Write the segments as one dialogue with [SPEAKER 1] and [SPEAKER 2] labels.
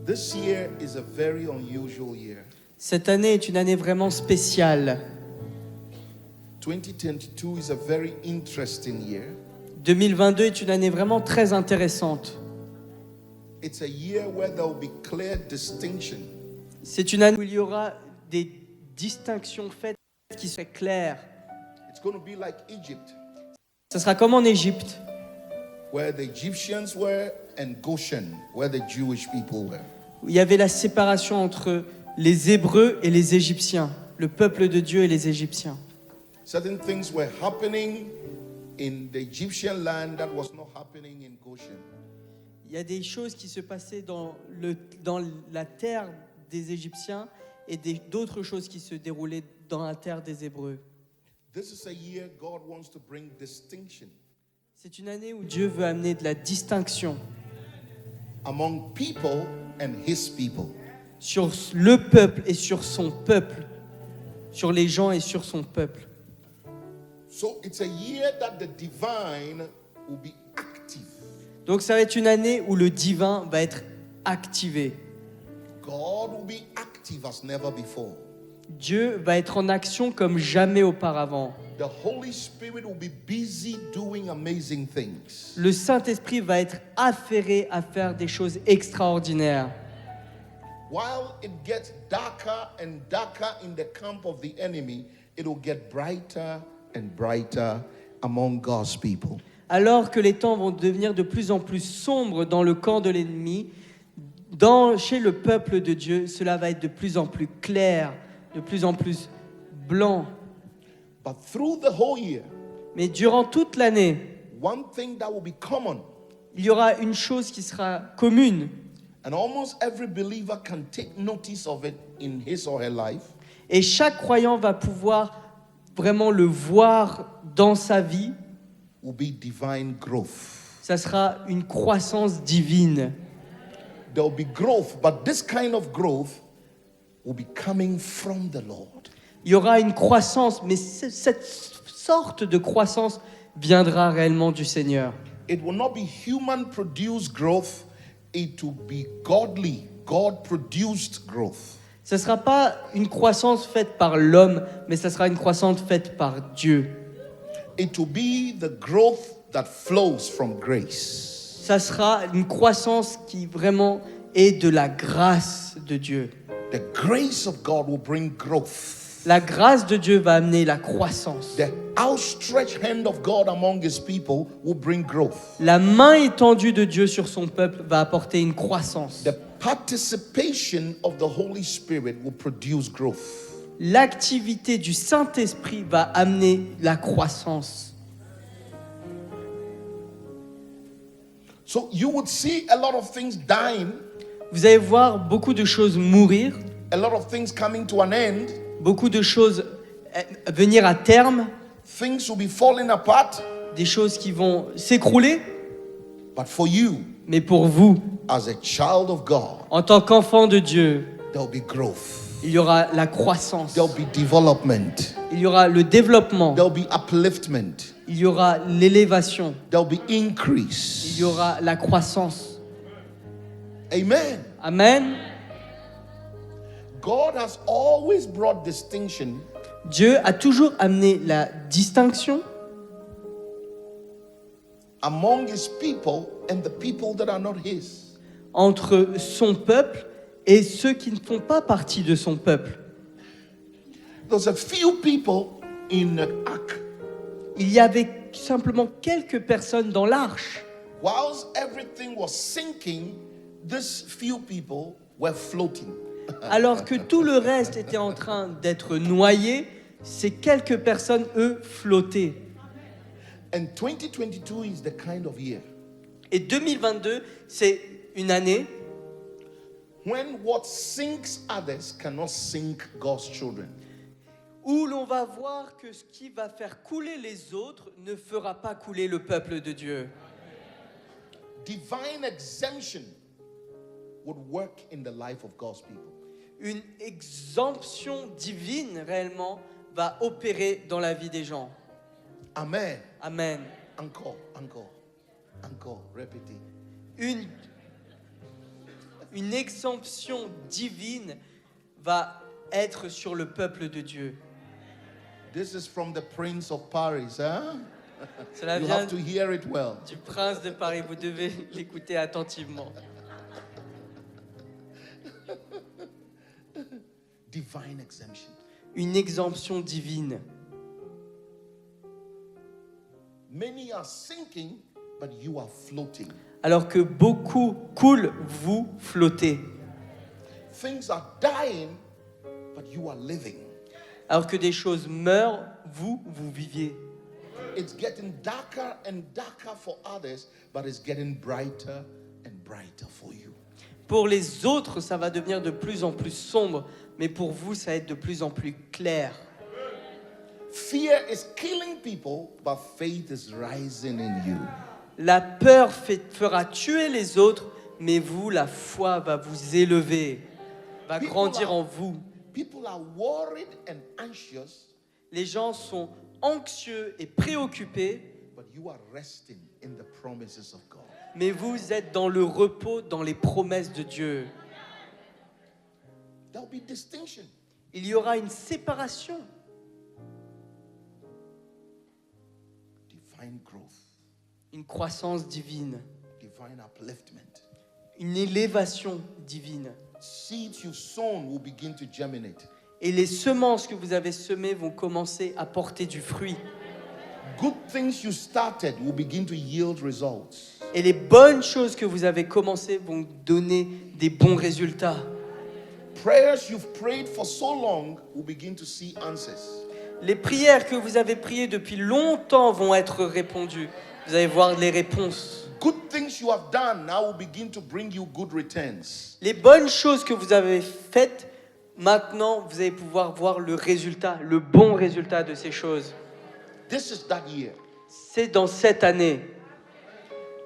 [SPEAKER 1] This year is a very unusual year.
[SPEAKER 2] Cette année est une année vraiment spéciale.
[SPEAKER 1] 2022 is a very interesting year.
[SPEAKER 2] 2022 est une année vraiment très intéressante.
[SPEAKER 1] It's a year where there will be clear distinction
[SPEAKER 2] C'est une année où il y aura des distinctions faites qui seraient claires.
[SPEAKER 1] It's going to be like Egypt,
[SPEAKER 2] Ce sera comme en Égypte,
[SPEAKER 1] where the Egyptians were, and Goshen, where the Jewish people were.
[SPEAKER 2] où il y avait la séparation entre les Hébreux et les Égyptiens, le peuple de Dieu et les Égyptiens.
[SPEAKER 1] Certain things were happening in the Egyptian land that was not happening in Goshen.
[SPEAKER 2] Il y a des choses qui se passaient dans la terre des Égyptiens et d'autres choses qui se déroulaient dans la terre des Hébreux.
[SPEAKER 1] This is a year God wants to bring distinction
[SPEAKER 2] C'est une année où Dieu veut amener de la distinction
[SPEAKER 1] among people and His people.
[SPEAKER 2] sur le peuple et sur son peuple, sur les gens et sur son peuple.
[SPEAKER 1] So it's a year that the divine will be active.
[SPEAKER 2] Donc ça va être une année où le divin va être activé.
[SPEAKER 1] God will be active as never before.
[SPEAKER 2] Dieu va être en action comme jamais auparavant.
[SPEAKER 1] The Holy Spirit will be busy doing amazing things.
[SPEAKER 2] Le Saint-Esprit va être affairé à faire des choses extraordinaires.
[SPEAKER 1] While it gets darker and darker in the camp of the enemy, it will get brighter and brighter among God's people.
[SPEAKER 2] Alors que les temps vont devenir de plus en plus sombres dans le camp de l'ennemi, chez le peuple de Dieu, cela va être de plus en plus clair, de plus en plus blanc.
[SPEAKER 1] But through the whole year,
[SPEAKER 2] Mais durant toute l'année,
[SPEAKER 1] one thing that will be common,
[SPEAKER 2] il y aura une chose qui sera commune.
[SPEAKER 1] and almost every believer can take notice of it in his or her life,
[SPEAKER 2] Et chaque croyant va pouvoir vraiment le voir dans sa vie.
[SPEAKER 1] will be divine growth.
[SPEAKER 2] Ça sera une croissance divine.
[SPEAKER 1] There will be growth, but this kind of growth will be coming from the Lord.
[SPEAKER 2] Il y aura une croissance, mais cette sorte de croissance viendra réellement du Seigneur.
[SPEAKER 1] It will not be human-produced growth, it will be godly, God-produced growth.
[SPEAKER 2] Ce ne sera pas une croissance faite par l'homme, mais ce sera une croissance faite par Dieu.
[SPEAKER 1] It will be the growth that flows from grace.
[SPEAKER 2] Ça sera une croissance qui vraiment est de la grâce de Dieu.
[SPEAKER 1] The grace of God will bring growth.
[SPEAKER 2] La grâce de Dieu va amener la croissance.
[SPEAKER 1] The outstretched hand of God among His people will bring growth.
[SPEAKER 2] La main étendue de Dieu sur son peuple va apporter une croissance.
[SPEAKER 1] The participation of the Holy Spirit will produce growth.
[SPEAKER 2] L'activité du Saint-Esprit va amener la croissance.
[SPEAKER 1] So you would see a lot of things dying,
[SPEAKER 2] Vous allez voir beaucoup de choses mourir,
[SPEAKER 1] a lot of things coming to an end,
[SPEAKER 2] beaucoup de choses venir à terme,
[SPEAKER 1] things will be falling apart,
[SPEAKER 2] des choses qui vont s'écrouler.
[SPEAKER 1] but for you,
[SPEAKER 2] Mais pour vous,
[SPEAKER 1] as a child of God,
[SPEAKER 2] en tant qu'enfant de Dieu,
[SPEAKER 1] there will be growth.
[SPEAKER 2] il y aura la croissance,
[SPEAKER 1] There will be development.
[SPEAKER 2] il y aura le développement,
[SPEAKER 1] There will be upliftment.
[SPEAKER 2] il y aura l'élévation,
[SPEAKER 1] There will be increase.
[SPEAKER 2] il y aura la croissance.
[SPEAKER 1] Amen.
[SPEAKER 2] Amen.
[SPEAKER 1] God has always brought distinction
[SPEAKER 2] Dieu a toujours amené la distinction
[SPEAKER 1] among His people and the people that are not His.
[SPEAKER 2] entre son peuple et ceux qui ne font pas partie de son peuple.
[SPEAKER 1] There's a few people in the ark.
[SPEAKER 2] Il y avait simplement quelques personnes dans l'arche.
[SPEAKER 1] Whilst everything was sinking, these few people were floating.
[SPEAKER 2] Alors que tout le reste était en train d'être noyé, ces quelques personnes, eux, flottaient.
[SPEAKER 1] And 2022 is the kind of year
[SPEAKER 2] Et 2022, c'est une année
[SPEAKER 1] when what sinks others cannot sink God's children.
[SPEAKER 2] où l'on va voir que ce qui va faire couler les autres ne fera pas couler le peuple de Dieu.
[SPEAKER 1] Divine exemption would work in the life of God's people.
[SPEAKER 2] Une exemption divine, réellement, va opérer dans la vie des gens.
[SPEAKER 1] Amen.
[SPEAKER 2] Amen.
[SPEAKER 1] Encore, répétez.
[SPEAKER 2] Une exemption divine va être sur le peuple de Dieu.
[SPEAKER 1] This is from the Prince of Paris, huh?
[SPEAKER 2] Cela
[SPEAKER 1] You
[SPEAKER 2] vient
[SPEAKER 1] have to hear it well.
[SPEAKER 2] du prince de Paris. Vous devez l'écouter attentivement.
[SPEAKER 1] Divine exemption.
[SPEAKER 2] Une exemption divine.
[SPEAKER 1] Many are sinking, but you are floating.
[SPEAKER 2] Alors que beaucoup coulent, vous flottez.
[SPEAKER 1] Things are dying, but you are living.
[SPEAKER 2] Alors que des choses meurent, vous viviez.
[SPEAKER 1] It's getting darker and darker for others, but it's getting brighter and brighter for you.
[SPEAKER 2] Pour les autres, ça va devenir de plus en plus sombre, mais pour vous, ça va être de plus en plus clair.
[SPEAKER 1] Fear is killing people, but faith is rising in you.
[SPEAKER 2] La peur fera tuer les autres, mais vous, la foi va vous élever, va grandir en vous.
[SPEAKER 1] People are worried and anxious,
[SPEAKER 2] Les gens sont anxieux et préoccupés,
[SPEAKER 1] but you are resting in the promises of God.
[SPEAKER 2] mais vous êtes dans le repos, dans les promesses de Dieu.
[SPEAKER 1] There'll be distinction.
[SPEAKER 2] Il y aura une séparation,
[SPEAKER 1] Divine growth,
[SPEAKER 2] une croissance divine,
[SPEAKER 1] divine upliftment.
[SPEAKER 2] une élévation divine.
[SPEAKER 1] Seeds you've sown will begin to germinate.
[SPEAKER 2] Et les semences que vous avez semées vont commencer à porter du fruit.
[SPEAKER 1] Good things you started will begin to yield results.
[SPEAKER 2] Et les bonnes choses que vous avez commencées vont donner des bons résultats.
[SPEAKER 1] Prayers you've prayed for so long will begin to see answers.
[SPEAKER 2] Les prières que vous avez priées depuis longtemps vont être répondues. Vous allez voir les réponses.
[SPEAKER 1] Good things you have done now will begin to bring you good returns.
[SPEAKER 2] Les bonnes choses que vous avez faites, maintenant, vous allez pouvoir voir le résultat, le bon résultat de ces choses.
[SPEAKER 1] This is that year.
[SPEAKER 2] C'est dans cette année.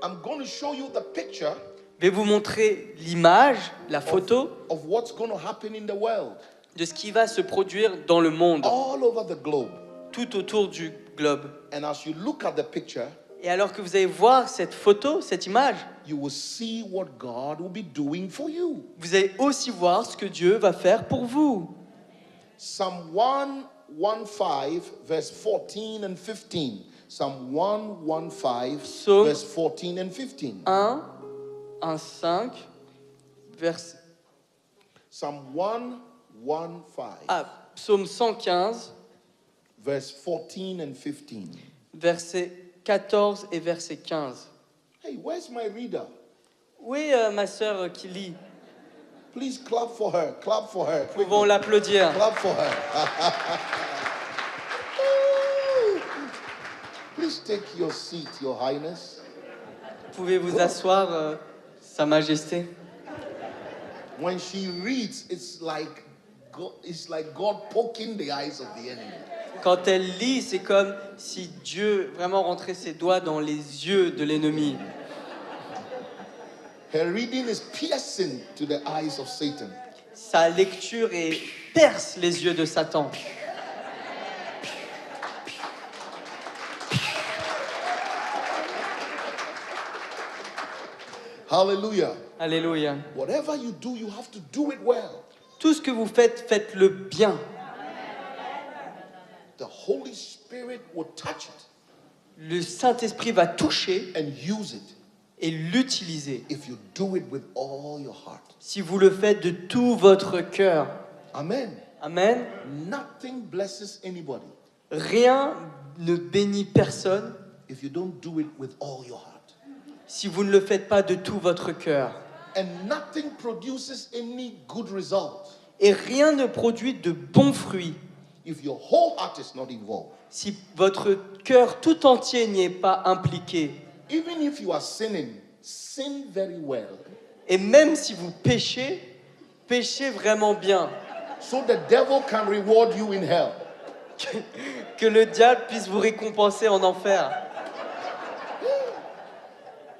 [SPEAKER 1] I'm going to show you the picture
[SPEAKER 2] Je vais vous montrer l'image, la photo
[SPEAKER 1] of what's going to happen in the world,
[SPEAKER 2] de ce qui va se produire dans le monde,
[SPEAKER 1] all over the globe.
[SPEAKER 2] tout autour du globe.
[SPEAKER 1] And as you look at the picture,
[SPEAKER 2] Et alors que vous allez voir cette photo, cette image,
[SPEAKER 1] you will see what God will be doing for you.
[SPEAKER 2] vous allez aussi voir ce que Dieu va faire pour vous.
[SPEAKER 1] Psalm 115, verse 14 and 15. Psalm 115,
[SPEAKER 2] Psaume
[SPEAKER 1] verse 14 and 15.
[SPEAKER 2] 5, vers...
[SPEAKER 1] Psalm 115,
[SPEAKER 2] Psaume 115,
[SPEAKER 1] verse 14 and 15.
[SPEAKER 2] versets 14 et verset 15.
[SPEAKER 1] Hey, where's my reader?
[SPEAKER 2] Oui, ma sœur qui lit.
[SPEAKER 1] Please clap for her. Clap for her.
[SPEAKER 2] Nous pouvons l'applaudir.
[SPEAKER 1] Clap for her. Please take your seat, Your Highness.
[SPEAKER 2] Pouvez vous asseoir, Sa Majesté.
[SPEAKER 1] When she reads, it's like God poking the eyes of the enemy.
[SPEAKER 2] Quand elle lit, c'est comme si Dieu vraiment rentrait ses doigts dans les yeux de l'ennemi.
[SPEAKER 1] Her reading is piercing to the eyes of Satan.
[SPEAKER 2] Sa lecture perce les yeux de Satan.
[SPEAKER 1] Hallelujah.
[SPEAKER 2] Alléluia.
[SPEAKER 1] Whatever you do, you have to do it well.
[SPEAKER 2] Tout ce que vous faites, faites-le bien.
[SPEAKER 1] The Holy Spirit will touch it
[SPEAKER 2] Le Saint-Esprit va toucher
[SPEAKER 1] and use it
[SPEAKER 2] et l'utiliser.
[SPEAKER 1] if you do it with all your heart.
[SPEAKER 2] Si vous le faites de tout votre cœur.
[SPEAKER 1] Amen.
[SPEAKER 2] Amen.
[SPEAKER 1] Nothing blesses anybody
[SPEAKER 2] Rien ne bénit personne
[SPEAKER 1] if you don't do it with all your heart.
[SPEAKER 2] si vous ne le faites pas de tout votre cœur.
[SPEAKER 1] And nothing produces any good result
[SPEAKER 2] Et rien ne produit de bons fruits
[SPEAKER 1] if your whole heart is not involved.
[SPEAKER 2] si votre cœur tout entier n'y est pas impliqué.
[SPEAKER 1] Even if you are sinning, sin very well,
[SPEAKER 2] Et même si vous péchez, péchez vraiment bien.
[SPEAKER 1] so the devil can reward you in hell.
[SPEAKER 2] Que le diable puisse vous récompenser en enfer.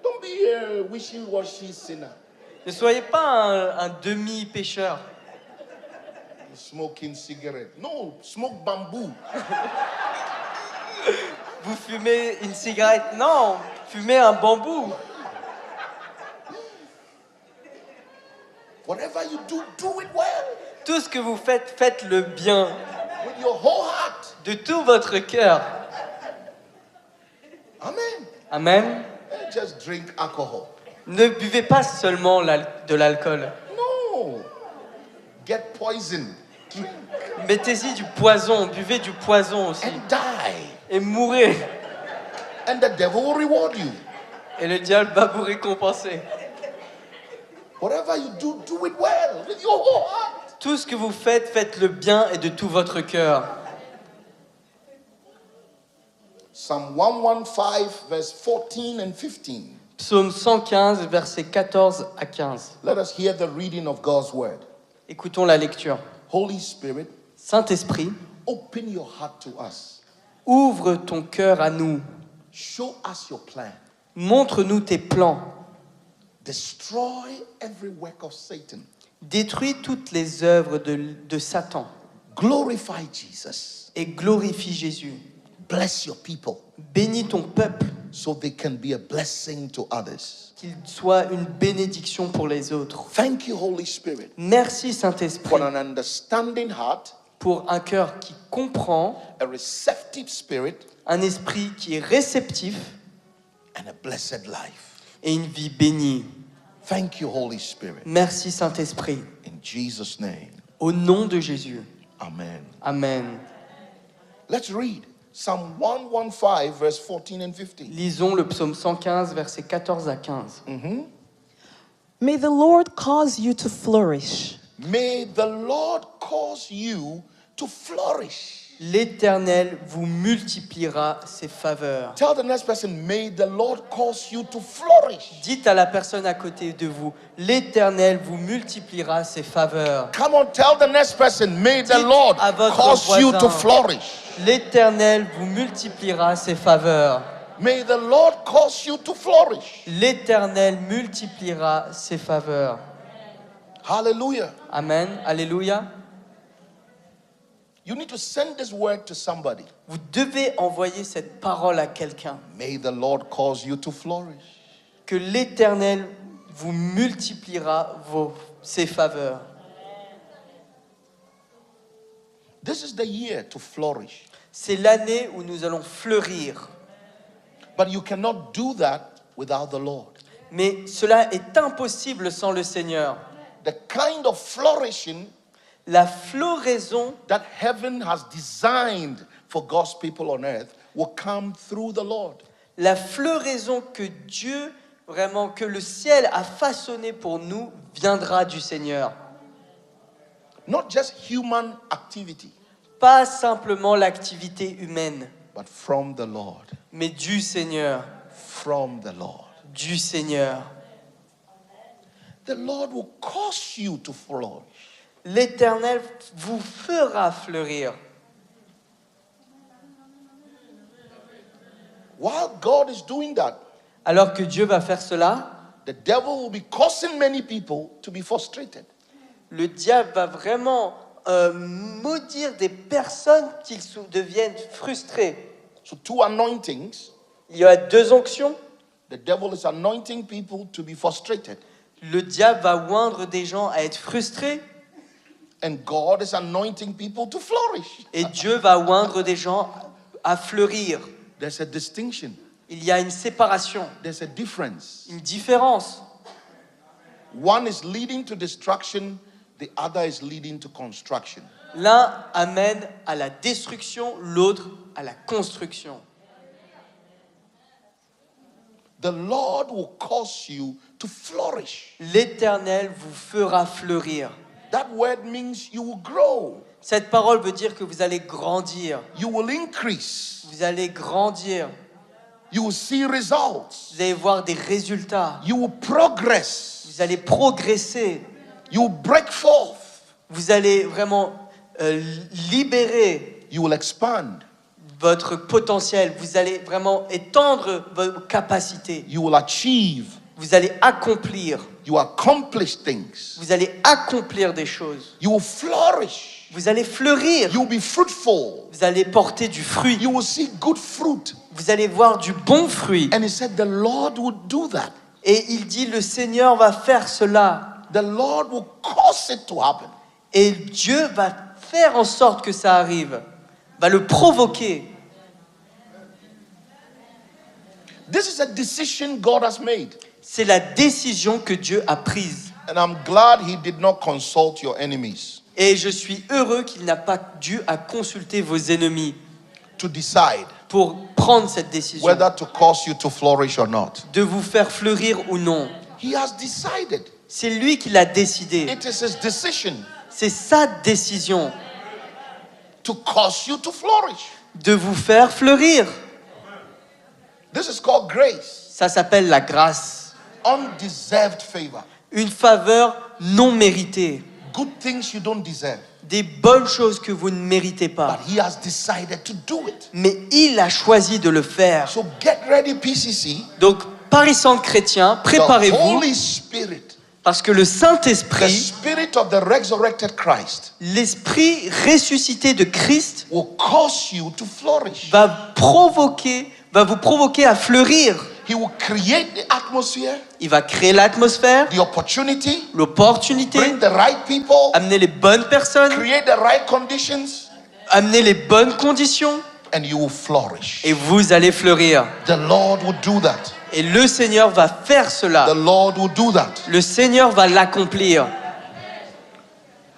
[SPEAKER 1] Don't be a wishy-washy sinner,
[SPEAKER 2] Ne soyez pas un demi-pécheur.
[SPEAKER 1] smoking cigarette. No, smoke bamboo.
[SPEAKER 2] Vous fumez une cigarette. Non, fumez un bambou.
[SPEAKER 1] Whatever you do it well.
[SPEAKER 2] Tout ce que vous faites, faites-le bien,
[SPEAKER 1] With your whole heart.
[SPEAKER 2] de tout votre cœur.
[SPEAKER 1] Amen.
[SPEAKER 2] Amen.
[SPEAKER 1] Don't just drink alcohol.
[SPEAKER 2] Ne buvez pas seulement de l'alcool.
[SPEAKER 1] No. Get poison. Drink
[SPEAKER 2] Mettez-y du poison, buvez du poison aussi.
[SPEAKER 1] and die.
[SPEAKER 2] Et mourrez.
[SPEAKER 1] And the devil will reward you.
[SPEAKER 2] Et le diable va vous récompenser.
[SPEAKER 1] Whatever you do it well. With your whole heart.
[SPEAKER 2] Tout ce que vous faites, faites-le bien et de tout votre cœur.
[SPEAKER 1] Psalm 115, verse 14 and 15.
[SPEAKER 2] Psaume 115, versets 14 à 15.
[SPEAKER 1] Let us hear the reading of God's word.
[SPEAKER 2] Écoutons la lecture.
[SPEAKER 1] Holy Spirit,
[SPEAKER 2] Saint-Esprit,
[SPEAKER 1] open your heart to us.
[SPEAKER 2] ouvre ton cœur à nous.
[SPEAKER 1] Show us your plan.
[SPEAKER 2] Montre-nous tes plans.
[SPEAKER 1] Destroy every work of Satan.
[SPEAKER 2] Détruis toutes les œuvres de Satan
[SPEAKER 1] Glorify Jesus.
[SPEAKER 2] et glorifie Jésus.
[SPEAKER 1] Bless your people
[SPEAKER 2] Bénis ton peuple,
[SPEAKER 1] so they can be a blessing to others.
[SPEAKER 2] qu'il soit une bénédiction pour les autres.
[SPEAKER 1] Thank you, Holy Spirit,
[SPEAKER 2] Merci Saint-Esprit
[SPEAKER 1] for an understanding heart,
[SPEAKER 2] pour un cœur qui comprend,
[SPEAKER 1] a receptive spirit,
[SPEAKER 2] un esprit qui est réceptif
[SPEAKER 1] and a blessed life.
[SPEAKER 2] et une vie bénie.
[SPEAKER 1] Thank you, Holy Spirit.
[SPEAKER 2] Merci Saint-Esprit.
[SPEAKER 1] In Jesus' name,
[SPEAKER 2] Au nom de Jésus.
[SPEAKER 1] amen.
[SPEAKER 2] Amen.
[SPEAKER 1] Let's read Psalm 115, verse 14 and 15.
[SPEAKER 2] Lisons le psaume 115, versets 14 à 15.
[SPEAKER 3] May the Lord cause you to flourish.
[SPEAKER 1] May the Lord cause you to flourish.
[SPEAKER 2] L'Éternel vous multipliera ses faveurs.
[SPEAKER 1] Tell the next person, may the Lord cause you to flourish.
[SPEAKER 2] Dites à la personne à côté de vous, l'Éternel vous multipliera ses faveurs.
[SPEAKER 1] Come on, tell the next person, may the
[SPEAKER 2] Dites
[SPEAKER 1] Lord
[SPEAKER 2] à votre
[SPEAKER 1] cause you to
[SPEAKER 2] voisin.
[SPEAKER 1] flourish.
[SPEAKER 2] L'Éternel vous multipliera ses faveurs.
[SPEAKER 1] May the Lord cause you to flourish.
[SPEAKER 2] L'Éternel multipliera ses faveurs.
[SPEAKER 1] Hallelujah.
[SPEAKER 2] Amen. Alléluia.
[SPEAKER 1] You need to send this word to somebody.
[SPEAKER 2] Vous devez envoyer cette parole à quelqu'un.
[SPEAKER 1] May the Lord cause you to flourish.
[SPEAKER 2] Que l'Éternel vous multipliera ses faveurs.
[SPEAKER 1] This is the year to flourish.
[SPEAKER 2] C'est l'année où nous allons fleurir.
[SPEAKER 1] But you cannot do that without the Lord.
[SPEAKER 2] Mais cela est impossible sans le Seigneur.
[SPEAKER 1] The kind of flourishing
[SPEAKER 2] La floraison
[SPEAKER 1] that heaven has designed for God's people on earth will come through the Lord.
[SPEAKER 2] La floraison que Dieu, vraiment, que le ciel a façonné pour nous, viendra du Seigneur.
[SPEAKER 1] Not just human activity,
[SPEAKER 2] Pas simplement l'activité humaine,
[SPEAKER 1] but from the Lord.
[SPEAKER 2] mais du Seigneur.
[SPEAKER 1] From the Lord.
[SPEAKER 2] Du Seigneur.
[SPEAKER 1] The Lord will cause you to flourish.
[SPEAKER 2] L'Éternel vous fera fleurir.
[SPEAKER 1] While God is doing that,
[SPEAKER 2] Alors que Dieu va faire cela,
[SPEAKER 1] the devil will be causing many people to be frustrated.
[SPEAKER 2] le diable va vraiment maudire des personnes qui deviennent frustrées.
[SPEAKER 1] So, two anointings.
[SPEAKER 2] Il y a 2 onctions.
[SPEAKER 1] The devil is anointing people to be frustrated,
[SPEAKER 2] Le diable va oindre des gens à être frustrés
[SPEAKER 1] and God is anointing people to flourish.
[SPEAKER 2] et Dieu va oindre des gens à fleurir.
[SPEAKER 1] There's a distinction,
[SPEAKER 2] Il y a une séparation,
[SPEAKER 1] there's a difference.
[SPEAKER 2] une différence.
[SPEAKER 1] One is leading to destruction, the other is leading to construction.
[SPEAKER 2] L'un amène à la destruction, l'autre à la construction.
[SPEAKER 1] The Lord will cause you to flourish.
[SPEAKER 2] L'Éternel vous fera fleurir.
[SPEAKER 1] That word means you will grow,
[SPEAKER 2] Cette parole veut dire que vous allez grandir.
[SPEAKER 1] you will increase,
[SPEAKER 2] Vous allez grandir.
[SPEAKER 1] you will see results,
[SPEAKER 2] Vous allez voir des résultats.
[SPEAKER 1] you will progress,
[SPEAKER 2] Vous allez progresser.
[SPEAKER 1] you will break forth,
[SPEAKER 2] Vous allez vraiment libérer
[SPEAKER 1] you will expand,
[SPEAKER 2] votre potentiel. Vous allez vraiment étendre vos capacités.
[SPEAKER 1] you will achieve,
[SPEAKER 2] Vous allez accomplir.
[SPEAKER 1] you accomplish things,
[SPEAKER 2] Vous allez accomplir des choses.
[SPEAKER 1] you will flourish,
[SPEAKER 2] Vous allez fleurir.
[SPEAKER 1] you will be fruitful,
[SPEAKER 2] Vous allez porter du fruit.
[SPEAKER 1] you will see good fruit.
[SPEAKER 2] Vous allez voir du bon fruit.
[SPEAKER 1] And he said the Lord would do that.
[SPEAKER 2] Et il dit, le Seigneur va faire cela.
[SPEAKER 1] the Lord will cause it to happen.
[SPEAKER 2] Et Dieu va faire en sorte que ça arrive, va le provoquer.
[SPEAKER 1] This is a decision God has made.
[SPEAKER 2] C'est la décision que Dieu a prise.
[SPEAKER 1] And I'm glad he did not consult your enemies
[SPEAKER 2] Et je suis heureux qu'il n'a pas dû à consulter vos ennemis
[SPEAKER 1] to decide
[SPEAKER 2] pour prendre cette décision,
[SPEAKER 1] whether to cause you to flourish or not.
[SPEAKER 2] de vous faire fleurir ou non.
[SPEAKER 1] He has decided.
[SPEAKER 2] C'est lui qui l'a décidé.
[SPEAKER 1] It is his decision
[SPEAKER 2] C'est sa décision
[SPEAKER 1] to cause you to flourish.
[SPEAKER 2] de vous faire fleurir.
[SPEAKER 1] This is called grace,
[SPEAKER 2] Ça s'appelle la grâce.
[SPEAKER 1] undeserved favor.
[SPEAKER 2] Une faveur non méritée.
[SPEAKER 1] Good things you don't deserve,
[SPEAKER 2] Des bonnes choses que vous ne méritez
[SPEAKER 1] but
[SPEAKER 2] pas.
[SPEAKER 1] he has decided to do it.
[SPEAKER 2] Mais il a choisi de le faire.
[SPEAKER 1] So get ready, PCC.
[SPEAKER 2] Donc, Paris Centre Chrétien,
[SPEAKER 1] The
[SPEAKER 2] préparez-vous,
[SPEAKER 1] Holy Spirit,
[SPEAKER 2] parce que le
[SPEAKER 1] the
[SPEAKER 2] Saint-Esprit,
[SPEAKER 1] Spirit of the resurrected Christ,
[SPEAKER 2] l'Esprit ressuscité de Christ,
[SPEAKER 1] will cause you to flourish.
[SPEAKER 2] va vous provoquer à fleurir.
[SPEAKER 1] He will create the atmosphere,
[SPEAKER 2] Il va créer l'atmosphère,
[SPEAKER 1] the opportunity,
[SPEAKER 2] l'opportunité,
[SPEAKER 1] bring the right people,
[SPEAKER 2] amener les bonnes personnes,
[SPEAKER 1] create the right conditions,
[SPEAKER 2] amener les bonnes conditions,
[SPEAKER 1] and you will flourish.
[SPEAKER 2] et vous allez fleurir.
[SPEAKER 1] The Lord will do that.
[SPEAKER 2] Et le Seigneur va faire
[SPEAKER 1] The
[SPEAKER 2] cela.
[SPEAKER 1] Lord will do that.
[SPEAKER 2] Le Seigneur va l'accomplir.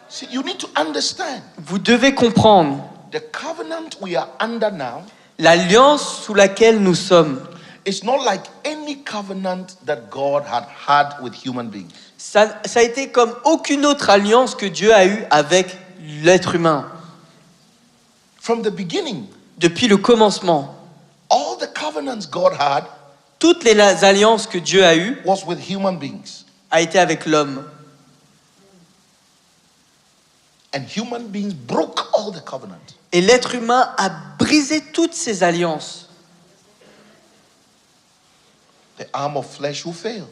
[SPEAKER 1] See, you need to understand
[SPEAKER 2] Vous devez comprendre,
[SPEAKER 1] the covenant we are under now
[SPEAKER 2] l'alliance sous laquelle nous sommes,
[SPEAKER 1] is not like any covenant that God had with human beings.
[SPEAKER 2] ça a été comme aucune autre alliance que Dieu a eue avec l'être humain.
[SPEAKER 1] From the beginning,
[SPEAKER 2] Depuis le commencement,
[SPEAKER 1] all the covenants God had
[SPEAKER 2] toutes les alliances que Dieu a eues
[SPEAKER 1] was with human beings.
[SPEAKER 2] a été avec l'homme.
[SPEAKER 1] And human beings broke all the covenant.
[SPEAKER 2] Et l'être humain a brisé toutes ces alliances.
[SPEAKER 1] The arm of flesh will fail.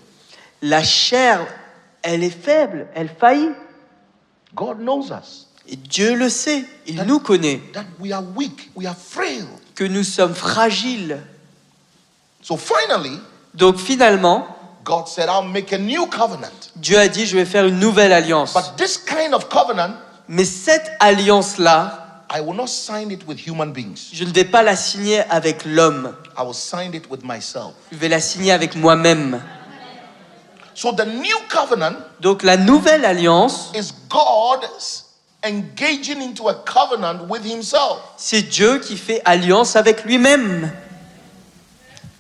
[SPEAKER 2] La chair, elle est faible, elle faillit.
[SPEAKER 1] God knows us.
[SPEAKER 2] Et Dieu le sait, il nous connaît,
[SPEAKER 1] That we are weak, we are frail.
[SPEAKER 2] que nous sommes fragiles.
[SPEAKER 1] So finally,
[SPEAKER 2] Donc finalement,
[SPEAKER 1] God said, I'll make a new covenant.
[SPEAKER 2] Dieu a dit, je vais faire une nouvelle alliance.
[SPEAKER 1] But this kind of covenant,
[SPEAKER 2] Mais cette alliance-là,
[SPEAKER 1] I will not sign it with human beings.
[SPEAKER 2] je ne vais pas la signer avec l'homme.
[SPEAKER 1] I will sign it with myself.
[SPEAKER 2] Je vais la signer avec moi-même.
[SPEAKER 1] So the new covenant
[SPEAKER 2] Donc la nouvelle alliance,
[SPEAKER 1] is God engaging into a covenant with himself.
[SPEAKER 2] c'est Dieu qui fait alliance avec lui-même.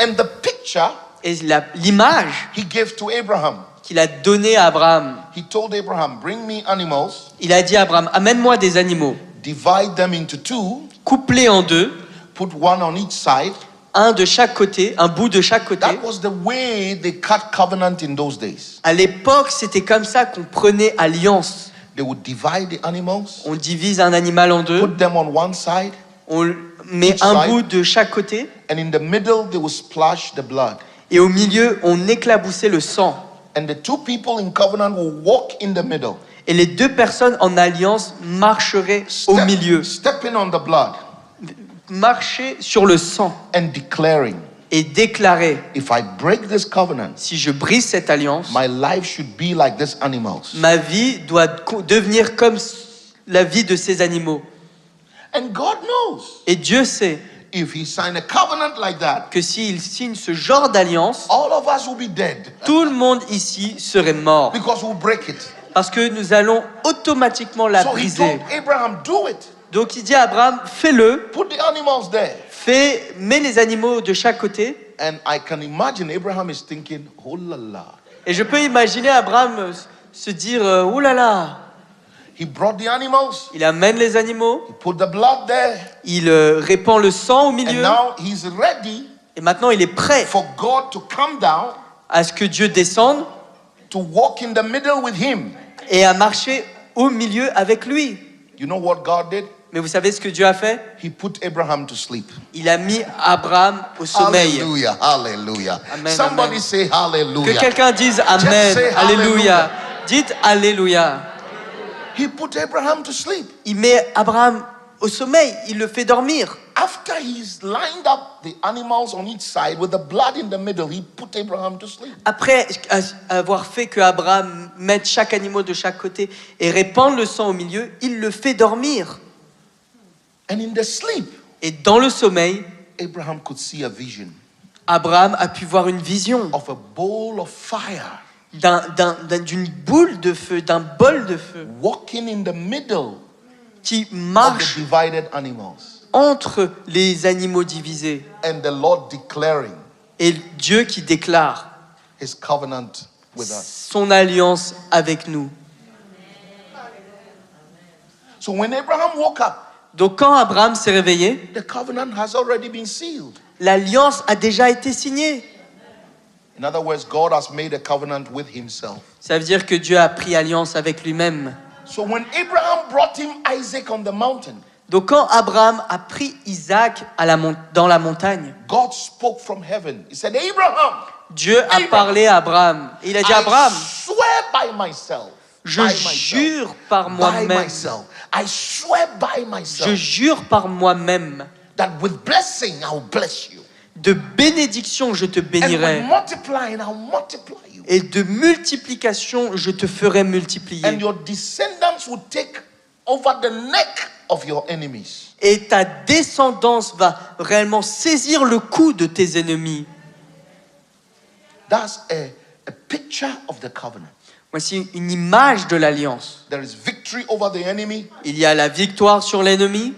[SPEAKER 1] And the picture
[SPEAKER 2] Et l'image
[SPEAKER 1] he gave to Abraham.
[SPEAKER 2] qu'il a donnée à Abraham,
[SPEAKER 1] He told Abraham, bring me animals,
[SPEAKER 2] il a dit à Abraham, amène-moi des animaux,
[SPEAKER 1] divide them into two,
[SPEAKER 2] coupe-les en deux,
[SPEAKER 1] put one on each side.
[SPEAKER 2] un de chaque côté, un bout de chaque côté.
[SPEAKER 1] That was the way they cut covenant in those days.
[SPEAKER 2] À l'époque, c'était comme ça qu'on prenait alliance.
[SPEAKER 1] They would divide the animals,
[SPEAKER 2] On divise un animal en deux,
[SPEAKER 1] put them on one side,
[SPEAKER 2] on met
[SPEAKER 1] Each
[SPEAKER 2] un
[SPEAKER 1] side.
[SPEAKER 2] bout de chaque côté,
[SPEAKER 1] and in the middle they would splash the blood.
[SPEAKER 2] et au milieu, on éclaboussait le sang.
[SPEAKER 1] And the two people in covenant will walk in the middle,
[SPEAKER 2] Et les deux personnes en alliance marcheraient au milieu,
[SPEAKER 1] stepping on the blood
[SPEAKER 2] marcher sur le sang
[SPEAKER 1] and declaring,
[SPEAKER 2] et déclarer,
[SPEAKER 1] if I break this covenant,
[SPEAKER 2] si je brise cette alliance,
[SPEAKER 1] my life should be like these animals.
[SPEAKER 2] ma vie doit devenir comme la vie de ces animaux.
[SPEAKER 1] And God knows
[SPEAKER 2] Et Dieu sait
[SPEAKER 1] if he signed a covenant like that,
[SPEAKER 2] que s'il signe ce genre d'alliance,
[SPEAKER 1] all of us will be dead
[SPEAKER 2] tout le monde ici serait mort.
[SPEAKER 1] because we'll break it.
[SPEAKER 2] Parce que nous allons automatiquement la
[SPEAKER 1] So he
[SPEAKER 2] briser.
[SPEAKER 1] told Abraham, do it.
[SPEAKER 2] Donc il dit à Abraham, fais-le,
[SPEAKER 1] Put the animals there.
[SPEAKER 2] mets les animaux de chaque côté.
[SPEAKER 1] And I can imagine Abraham is thinking, oh la la.
[SPEAKER 2] Et je peux imaginer Abraham se dire, oh là là,
[SPEAKER 1] He brought the animals,
[SPEAKER 2] il amène les animaux,
[SPEAKER 1] he put the blood there,
[SPEAKER 2] il répand le sang au
[SPEAKER 1] and
[SPEAKER 2] milieu,
[SPEAKER 1] now he's ready
[SPEAKER 2] et maintenant il est prêt
[SPEAKER 1] for God to come down
[SPEAKER 2] à ce que Dieu descende
[SPEAKER 1] to walk in the middle with him.
[SPEAKER 2] et à marcher au milieu avec lui.
[SPEAKER 1] You know what God did?
[SPEAKER 2] Mais vous savez ce que Dieu a fait?
[SPEAKER 1] He put Abraham to sleep.
[SPEAKER 2] Il a mis Abraham au sommeil.
[SPEAKER 1] Hallelujah, hallelujah.
[SPEAKER 2] Amen,
[SPEAKER 1] Somebody
[SPEAKER 2] amen.
[SPEAKER 1] say
[SPEAKER 2] Que
[SPEAKER 1] hallelujah.
[SPEAKER 2] quelqu'un dise Amen,
[SPEAKER 1] say
[SPEAKER 2] Alléluia. Dites Alléluia.
[SPEAKER 1] He put Abraham to sleep.
[SPEAKER 2] Il met Abraham au sommeil, il le fait dormir.
[SPEAKER 1] after he's lined up the animals on each side with the blood in the middle, he put Abraham to sleep.
[SPEAKER 2] Après avoir fait que Abraham mette chaque animal de chaque côté et répande le sang au milieu, il le fait dormir.
[SPEAKER 1] And in the sleep,
[SPEAKER 2] Et dans le sommeil,
[SPEAKER 1] Abraham could see a vision
[SPEAKER 2] Abraham a pu voir une vision
[SPEAKER 1] of a bowl of fire
[SPEAKER 2] d'une boule de feu, d'un bol de feu
[SPEAKER 1] walking in the middle
[SPEAKER 2] qui
[SPEAKER 1] of the
[SPEAKER 2] marche
[SPEAKER 1] divided animals.
[SPEAKER 2] entre les animaux divisés.
[SPEAKER 1] And the Lord declaring
[SPEAKER 2] Et Dieu qui déclare
[SPEAKER 1] his covenant with us.
[SPEAKER 2] son alliance avec nous.
[SPEAKER 1] So when Abraham woke up,
[SPEAKER 2] Donc quand Abraham s'est réveillé,
[SPEAKER 1] the covenant has already been sealed.
[SPEAKER 2] l'alliance a déjà été signée.
[SPEAKER 1] In other words, God has made a covenant with himself.
[SPEAKER 2] Ça veut dire que Dieu a pris alliance avec lui-même.
[SPEAKER 1] So when Abraham brought him Isaac on the mountain,
[SPEAKER 2] Donc quand Abraham a pris Isaac dans la montagne,
[SPEAKER 1] God spoke from heaven. He said, Abraham,
[SPEAKER 2] Dieu a parlé à Abraham. Et il a dit à Abraham,
[SPEAKER 1] I swear by myself.
[SPEAKER 2] je jure par
[SPEAKER 1] By
[SPEAKER 2] moi-même,
[SPEAKER 1] myself. I swear by
[SPEAKER 2] je
[SPEAKER 1] myself
[SPEAKER 2] jure par moi-même,
[SPEAKER 1] that with blessing I'll bless you.
[SPEAKER 2] de bénédiction je te
[SPEAKER 1] And with
[SPEAKER 2] bénirai,
[SPEAKER 1] multiplying I'll multiply you.
[SPEAKER 2] et de multiplication je te ferai multiplier.
[SPEAKER 1] And your descendants will take over the neck of your enemies.
[SPEAKER 2] Et ta descendance va réellement saisir le cou de tes ennemis.
[SPEAKER 1] That's a picture of the covenant.
[SPEAKER 2] Voici une image de l'alliance.
[SPEAKER 1] There is victory over the enemy,
[SPEAKER 2] Il y a la victoire sur l'ennemi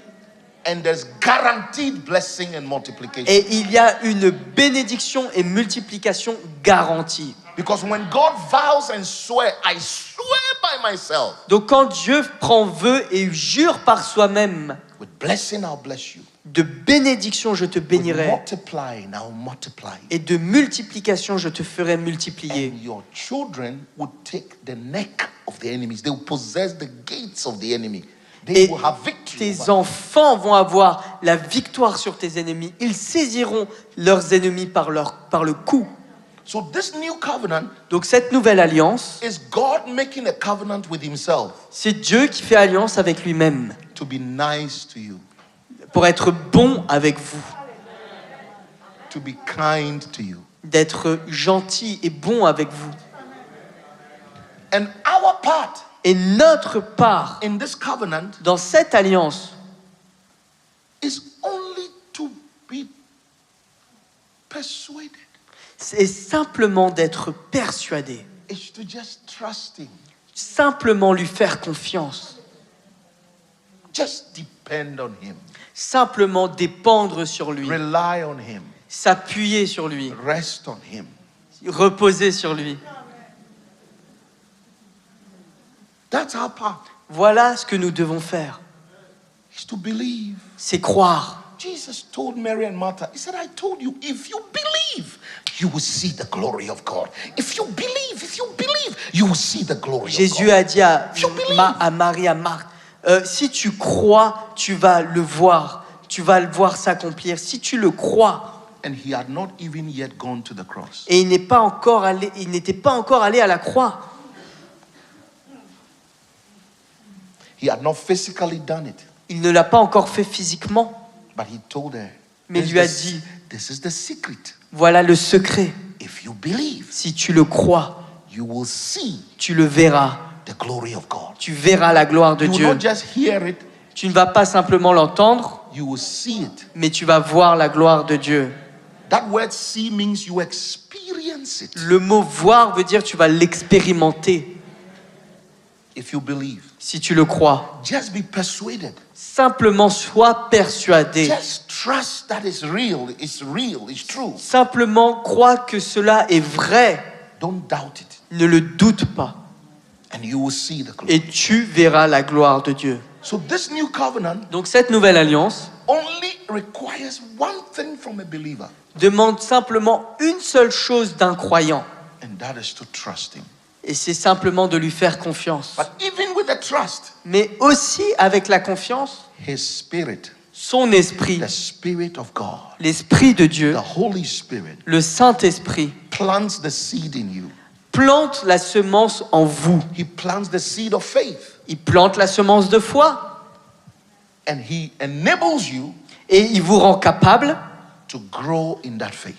[SPEAKER 1] and there's guaranteed blessing and multiplication.
[SPEAKER 2] et il y a une bénédiction et multiplication garantie.
[SPEAKER 1] Because when God vows and swear, I swear by myself.
[SPEAKER 2] Donc quand Dieu prend vœu et jure par soi-même,
[SPEAKER 1] With blessing, I'll bless you.
[SPEAKER 2] de bénédiction je te
[SPEAKER 1] With
[SPEAKER 2] bénirai
[SPEAKER 1] multiplying, I'll multiply you.
[SPEAKER 2] et de multiplication je te ferai multiplier.
[SPEAKER 1] And your children would take the neck of the enemies. They will possess the gates of the enemy. They
[SPEAKER 2] Et
[SPEAKER 1] will have victory.
[SPEAKER 2] tes
[SPEAKER 1] over them.
[SPEAKER 2] enfants vont avoir la victoire sur tes ennemis. Ils saisiront leurs ennemis par le cou.
[SPEAKER 1] So this new covenant
[SPEAKER 2] Donc cette nouvelle alliance,
[SPEAKER 1] is God making a covenant with himself
[SPEAKER 2] c'est Dieu qui fait alliance avec lui-même
[SPEAKER 1] to be nice to you,
[SPEAKER 2] pour être bon avec vous,
[SPEAKER 1] to be kind to you.
[SPEAKER 2] d'être gentil et bon avec vous.
[SPEAKER 1] And our part
[SPEAKER 2] Et notre part
[SPEAKER 1] in this covenant
[SPEAKER 2] dans cette alliance,
[SPEAKER 1] is only to be persuaded.
[SPEAKER 2] c'est simplement d'être persuadé,
[SPEAKER 1] It's to just trust him.
[SPEAKER 2] simplement lui faire confiance,
[SPEAKER 1] Just depend on him.
[SPEAKER 2] simplement dépendre sur lui,
[SPEAKER 1] Rely on him.
[SPEAKER 2] s'appuyer sur lui,
[SPEAKER 1] Rest on him.
[SPEAKER 2] reposer sur lui.
[SPEAKER 1] That's our part.
[SPEAKER 2] Voilà ce que nous devons faire,
[SPEAKER 1] Is to believe.
[SPEAKER 2] c'est croire.
[SPEAKER 1] Jesus told Mary and Martha, he said, I told you, if you believe, you will see the glory of God. If you believe, you will see the glory of
[SPEAKER 2] Jésus
[SPEAKER 1] God.
[SPEAKER 2] a dit à
[SPEAKER 1] believe.
[SPEAKER 2] Marie, à Marthe, si tu crois, tu vas le voir s'accomplir. Si tu le crois.
[SPEAKER 1] And he had not even yet gone to the cross.
[SPEAKER 2] Et il n'était pas encore allé à la croix.
[SPEAKER 1] He had not physically done it.
[SPEAKER 2] Il ne l'a pas encore fait physiquement,
[SPEAKER 1] But he told her,
[SPEAKER 2] mais il lui a dit,
[SPEAKER 1] this is the secret.
[SPEAKER 2] voilà le secret.
[SPEAKER 1] If you believe,
[SPEAKER 2] Si tu le crois,
[SPEAKER 1] you will see
[SPEAKER 2] tu le verras.
[SPEAKER 1] the glory of God.
[SPEAKER 2] Tu verras la gloire de
[SPEAKER 1] You will
[SPEAKER 2] Dieu.
[SPEAKER 1] not just hear it,
[SPEAKER 2] Tu ne vas pas simplement l'entendre,
[SPEAKER 1] you will see it.
[SPEAKER 2] mais tu vas voir la gloire de Dieu.
[SPEAKER 1] That word see means you experience it.
[SPEAKER 2] Le mot voir veut dire tu vas l'expérimenter
[SPEAKER 1] If you believe,
[SPEAKER 2] si tu le crois.
[SPEAKER 1] just be persuaded.
[SPEAKER 2] Simplement sois persuadé.
[SPEAKER 1] Just trust that it's real, it's true.
[SPEAKER 2] Simplement crois que cela est vrai.
[SPEAKER 1] Don't doubt it.
[SPEAKER 2] Ne le doute pas.
[SPEAKER 1] And you will see the glory.
[SPEAKER 2] Et tu verras la gloire de Dieu.
[SPEAKER 1] So this new covenant
[SPEAKER 2] Donc cette nouvelle alliance
[SPEAKER 1] only requires one thing from a believer,
[SPEAKER 2] demande simplement une seule chose d'un croyant.
[SPEAKER 1] and that is to trust him.
[SPEAKER 2] Et c'est simplement de lui faire confiance.
[SPEAKER 1] But even with the trust,
[SPEAKER 2] Mais aussi avec la confiance,
[SPEAKER 1] his spirit,
[SPEAKER 2] son esprit,
[SPEAKER 1] the spirit of God,
[SPEAKER 2] l'esprit de Dieu,
[SPEAKER 1] the Holy Spirit,
[SPEAKER 2] le Saint-Esprit,
[SPEAKER 1] plants the seed in you.
[SPEAKER 2] plante la semence en vous.
[SPEAKER 1] He plants the seed of faith,
[SPEAKER 2] Il plante la semence de foi.
[SPEAKER 1] and he enables you
[SPEAKER 2] Et il vous rend capable
[SPEAKER 1] to grow in that faith.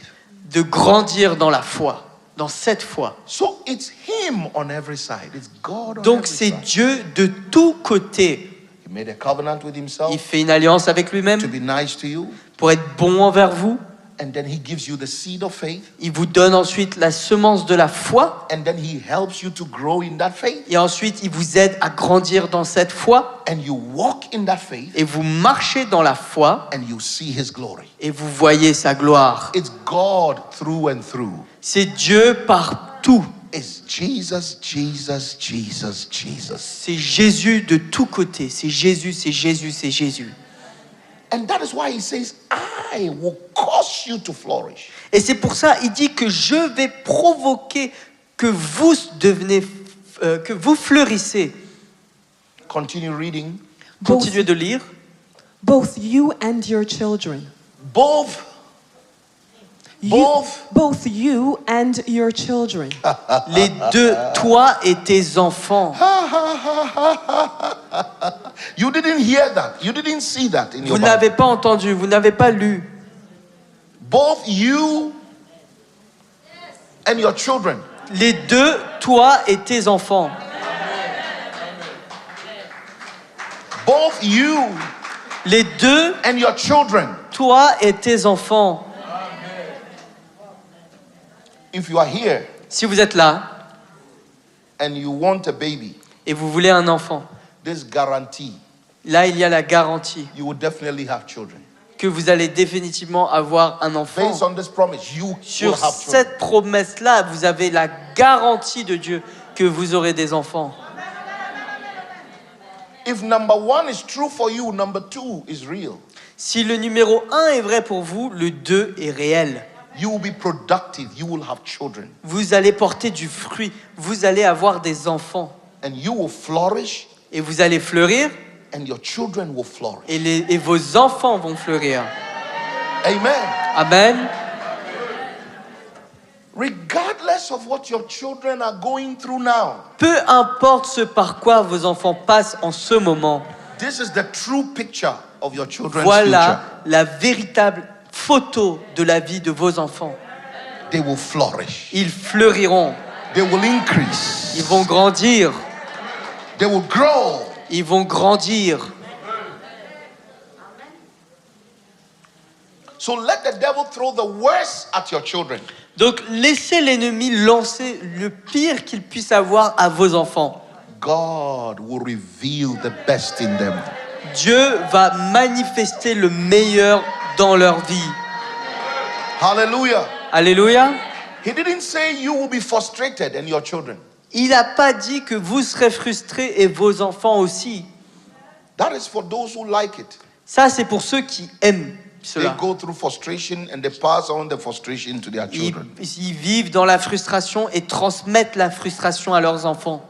[SPEAKER 2] de grandir dans la foi, dans cette foi.
[SPEAKER 1] So it's Him on every side. It's God on
[SPEAKER 2] Donc
[SPEAKER 1] every
[SPEAKER 2] c'est
[SPEAKER 1] side.
[SPEAKER 2] Dieu de tous côtés.
[SPEAKER 1] He made a covenant with Himself
[SPEAKER 2] Il fait une alliance avec
[SPEAKER 1] to
[SPEAKER 2] lui-même
[SPEAKER 1] be nice to you,
[SPEAKER 2] pour être bon envers vous.
[SPEAKER 1] and then He gives you the seed of faith,
[SPEAKER 2] Il vous donne ensuite la semence de la foi.
[SPEAKER 1] and then He helps you to grow in that faith,
[SPEAKER 2] Et ensuite, il vous aide à grandir dans cette foi.
[SPEAKER 1] and you walk in that faith,
[SPEAKER 2] Et vous marchez dans la foi.
[SPEAKER 1] and you see His glory.
[SPEAKER 2] Et vous voyez sa gloire.
[SPEAKER 1] It's God through and through.
[SPEAKER 2] C'est Dieu partout.
[SPEAKER 1] It's Jesus, Jesus, Jesus, Jesus.
[SPEAKER 2] C'est Jésus de tous côtés. C'est Jésus, c'est Jésus, c'est Jésus.
[SPEAKER 1] And that is why He says, I will cause you to flourish.
[SPEAKER 2] Et c'est pour ça il dit que je vais provoquer que vous devenez, que vous fleurissez.
[SPEAKER 1] Continue reading.
[SPEAKER 2] Continuez de lire.
[SPEAKER 3] Both you and your children.
[SPEAKER 1] Both
[SPEAKER 3] Both you and your children.
[SPEAKER 2] Les deux, toi et tes enfants.
[SPEAKER 1] You didn't hear that. You didn't see that in your
[SPEAKER 2] Vous
[SPEAKER 1] Bible.
[SPEAKER 2] n'avez pas entendu, vous n'avez pas lu.
[SPEAKER 1] Both you and your children.
[SPEAKER 2] Les deux, toi et tes enfants.
[SPEAKER 1] Both you
[SPEAKER 2] Les deux,
[SPEAKER 1] and your children.
[SPEAKER 2] toi et tes enfants.
[SPEAKER 1] If you are here
[SPEAKER 2] Si vous êtes là
[SPEAKER 1] and you want a baby,
[SPEAKER 2] et vous voulez un enfant,
[SPEAKER 1] this guarantee
[SPEAKER 2] là il y a la garantie
[SPEAKER 1] you will definitely have children.
[SPEAKER 2] que vous allez définitivement avoir un enfant.
[SPEAKER 1] Based on this promise, you will
[SPEAKER 2] Sur
[SPEAKER 1] have children.
[SPEAKER 2] cette promesse-là, vous avez la garantie de Dieu que vous aurez des enfants.
[SPEAKER 1] If number one is true for you, number two is real.
[SPEAKER 2] Si le numéro 1 est vrai pour vous, le 2 est réel.
[SPEAKER 1] You will be productive. You will have children.
[SPEAKER 2] Vous allez porter du fruit, vous allez avoir des enfants.
[SPEAKER 1] And you will flourish,
[SPEAKER 2] Et vous allez fleurir,
[SPEAKER 1] and your children will flourish.
[SPEAKER 2] et vos enfants vont fleurir.
[SPEAKER 1] Amen.
[SPEAKER 2] Amen.
[SPEAKER 1] Regardless of what your children are going through now,
[SPEAKER 2] Peu importe ce par quoi vos enfants passent en ce moment,
[SPEAKER 1] this is the true picture of your children's
[SPEAKER 2] voilà la véritable photo de la vie de vos enfants.
[SPEAKER 1] future. They will flourish.
[SPEAKER 2] Ils fleuriront,
[SPEAKER 1] They will increase.
[SPEAKER 2] ils vont grandir,
[SPEAKER 1] They will grow.
[SPEAKER 2] ils vont grandir.
[SPEAKER 1] So let the devil throw the worst at your children.
[SPEAKER 2] Donc laissez l'ennemi lancer le pire qu'il puisse avoir à vos enfants.
[SPEAKER 1] God will reveal the best in them.
[SPEAKER 2] Dieu va manifester le meilleur dans leur vie.
[SPEAKER 1] Hallelujah.
[SPEAKER 2] Alléluia.
[SPEAKER 1] He didn't say you will be frustrated and your children.
[SPEAKER 2] Il n'a pas dit que vous serez frustrés et vos enfants aussi.
[SPEAKER 1] That is for those who like it.
[SPEAKER 2] Ça, c'est pour ceux qui aiment
[SPEAKER 1] They
[SPEAKER 2] cela.
[SPEAKER 1] go through frustration and they pass on the frustration to their
[SPEAKER 2] Ils,
[SPEAKER 1] children.
[SPEAKER 2] ils vivent dans la frustration et transmettent la frustration à leurs enfants.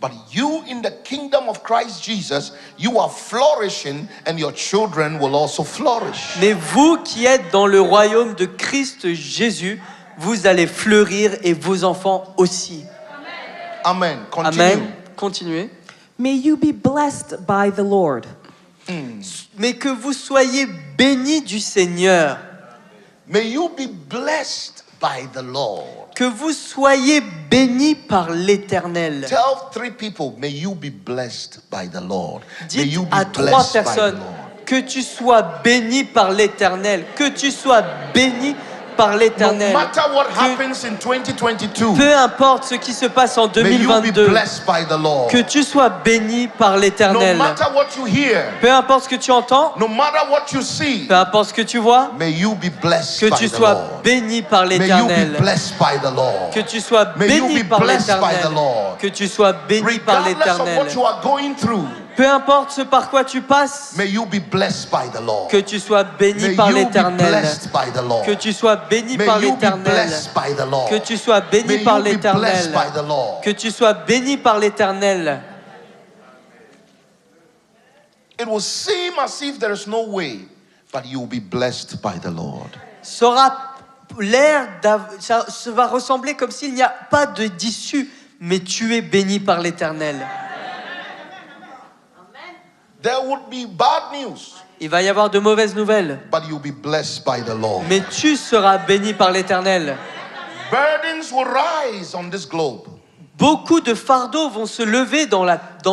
[SPEAKER 1] But you in the kingdom of Christ Jesus, you are flourishing and your children will also flourish.
[SPEAKER 2] Mais vous qui êtes dans le royaume de Christ Jésus, vous allez fleurir et vos enfants aussi.
[SPEAKER 1] Amen. Continue.
[SPEAKER 2] Amen. Continuez.
[SPEAKER 3] May you be blessed by the Lord.
[SPEAKER 2] Mais que vous soyez bénis du Seigneur.
[SPEAKER 1] May you be blessed by the Lord.
[SPEAKER 2] Que vous soyez bénis par l'Éternel.
[SPEAKER 1] Tell 3 people, may you be blessed by the Lord. May
[SPEAKER 2] Dites
[SPEAKER 1] you be
[SPEAKER 2] à 3
[SPEAKER 1] blessed by the
[SPEAKER 2] personnes
[SPEAKER 1] Lord.
[SPEAKER 2] que tu sois béni par l'Éternel. Que tu sois béni par
[SPEAKER 1] No
[SPEAKER 2] l'Éternel.
[SPEAKER 1] matter what
[SPEAKER 2] Que-
[SPEAKER 1] happens in 2022,
[SPEAKER 2] Peu importe ce qui se passe en
[SPEAKER 1] may you be
[SPEAKER 2] 2022,
[SPEAKER 1] blessed by the Lord.
[SPEAKER 2] que tu sois béni par
[SPEAKER 1] No
[SPEAKER 2] l'Éternel.
[SPEAKER 1] matter what you hear,
[SPEAKER 2] Peu importe ce que tu entends,
[SPEAKER 1] no matter what you see,
[SPEAKER 2] peu importe ce que tu vois,
[SPEAKER 1] may you be blessed
[SPEAKER 2] que
[SPEAKER 1] by
[SPEAKER 2] tu
[SPEAKER 1] the
[SPEAKER 2] sois
[SPEAKER 1] Lord.
[SPEAKER 2] béni par
[SPEAKER 1] May you be
[SPEAKER 2] l'Éternel.
[SPEAKER 1] blessed by the Lord.
[SPEAKER 2] Que tu sois
[SPEAKER 1] May you
[SPEAKER 2] béni
[SPEAKER 1] be
[SPEAKER 2] par
[SPEAKER 1] blessed by the
[SPEAKER 2] l'Éternel.
[SPEAKER 1] Lord.
[SPEAKER 2] Que tu sois béni par
[SPEAKER 1] Regardless of
[SPEAKER 2] l'Éternel.
[SPEAKER 1] what you are going through,
[SPEAKER 2] Peu importe ce par quoi tu passes,
[SPEAKER 1] may you be blessed by the Lord.
[SPEAKER 2] que tu sois béni
[SPEAKER 1] May
[SPEAKER 2] par
[SPEAKER 1] you be
[SPEAKER 2] l'Éternel.
[SPEAKER 1] blessed by the Lord.
[SPEAKER 2] Que tu sois béni
[SPEAKER 1] May
[SPEAKER 2] par
[SPEAKER 1] you be
[SPEAKER 2] l'Éternel.
[SPEAKER 1] blessed by the Lord.
[SPEAKER 2] Que tu sois béni
[SPEAKER 1] May
[SPEAKER 2] par
[SPEAKER 1] you be
[SPEAKER 2] l'Éternel.
[SPEAKER 1] blessed by the Lord.
[SPEAKER 2] Que tu sois béni par l'Éternel.
[SPEAKER 1] It will seem as if there is no way, but you will be blessed by the Lord.
[SPEAKER 2] Ça va ressembler comme s'il n'y a pas d'issue, mais tu es béni par l'Éternel.
[SPEAKER 1] There would be bad news.
[SPEAKER 2] Il va y avoir de mauvaises nouvelles.
[SPEAKER 1] but you'll be blessed by the Lord.
[SPEAKER 2] Mais tu seras béni par l'Éternel.
[SPEAKER 1] Burdens will rise on this globe.
[SPEAKER 2] Beaucoup de fardeaux vont se lever dans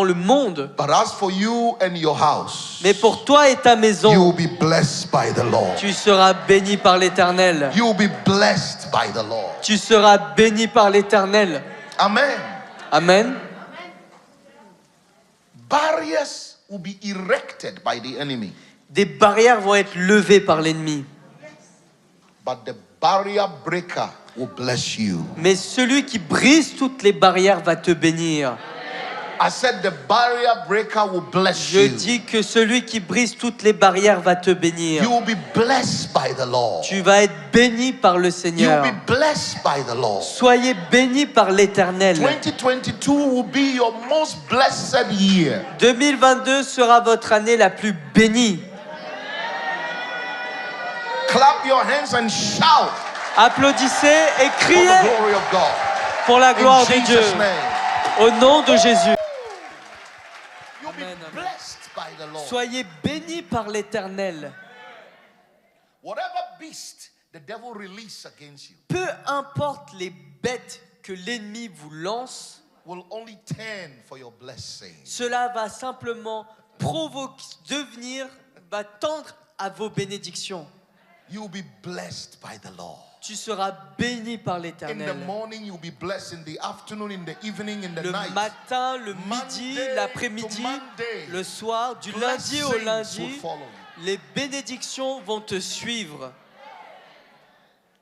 [SPEAKER 2] le monde.
[SPEAKER 1] But as for you and your house,
[SPEAKER 2] Mais pour toi et ta
[SPEAKER 1] you
[SPEAKER 2] maison,
[SPEAKER 1] will be blessed by the Lord.
[SPEAKER 2] tu seras béni par l'Éternel.
[SPEAKER 1] You will be blessed by the Lord.
[SPEAKER 2] Tu seras béni par l'Éternel.
[SPEAKER 1] Amen.
[SPEAKER 2] Amen.
[SPEAKER 1] Barriers will be erected by the enemy,
[SPEAKER 2] Des barrières vont être levées par l'ennemi.
[SPEAKER 1] but the barrier breaker will bless you.
[SPEAKER 2] Mais celui qui brise toutes les barrières va te bénir.
[SPEAKER 1] I said the barrier breaker will bless
[SPEAKER 2] Je
[SPEAKER 1] you.
[SPEAKER 2] dis que celui qui brise toutes les barrières va te bénir.
[SPEAKER 1] You will be blessed by the Lord.
[SPEAKER 2] Tu vas être béni par le
[SPEAKER 1] You will
[SPEAKER 2] Seigneur.
[SPEAKER 1] be blessed by the Lord.
[SPEAKER 2] Soyez bénis par l'Éternel.
[SPEAKER 1] 2022 will be your most blessed year.
[SPEAKER 2] 2022 sera votre année la plus bénie.
[SPEAKER 1] Clap your hands and shout
[SPEAKER 2] Applaudissez et
[SPEAKER 1] for
[SPEAKER 2] criez
[SPEAKER 1] the glory of God.
[SPEAKER 2] pour la gloire
[SPEAKER 1] In
[SPEAKER 2] de Dieu.
[SPEAKER 1] Jesus' name.
[SPEAKER 2] Au nom de Jésus.
[SPEAKER 1] You'll be
[SPEAKER 2] Amen, amen.
[SPEAKER 1] blessed by the Lord.
[SPEAKER 2] Soyez bénis par l'Éternel.
[SPEAKER 1] Whatever beast the devil release against you
[SPEAKER 2] Peu importe les bêtes que l'ennemi vous lance,
[SPEAKER 1] will only turn for your blessing.
[SPEAKER 2] cela va simplement va tendre à vos bénédictions.
[SPEAKER 1] You will be blessed by the Lord.
[SPEAKER 2] Tu seras béni par
[SPEAKER 1] In the
[SPEAKER 2] l'Éternel.
[SPEAKER 1] morning, you'll be blessed. In the afternoon, in the evening, in the
[SPEAKER 2] Le
[SPEAKER 1] night.
[SPEAKER 2] matin, le midi,
[SPEAKER 1] Monday
[SPEAKER 2] l'après-midi,
[SPEAKER 1] to Monday,
[SPEAKER 2] le soir, du lundi au
[SPEAKER 1] blessings will
[SPEAKER 2] lundi,
[SPEAKER 1] follow you.
[SPEAKER 2] les bénédictions vont te suivre.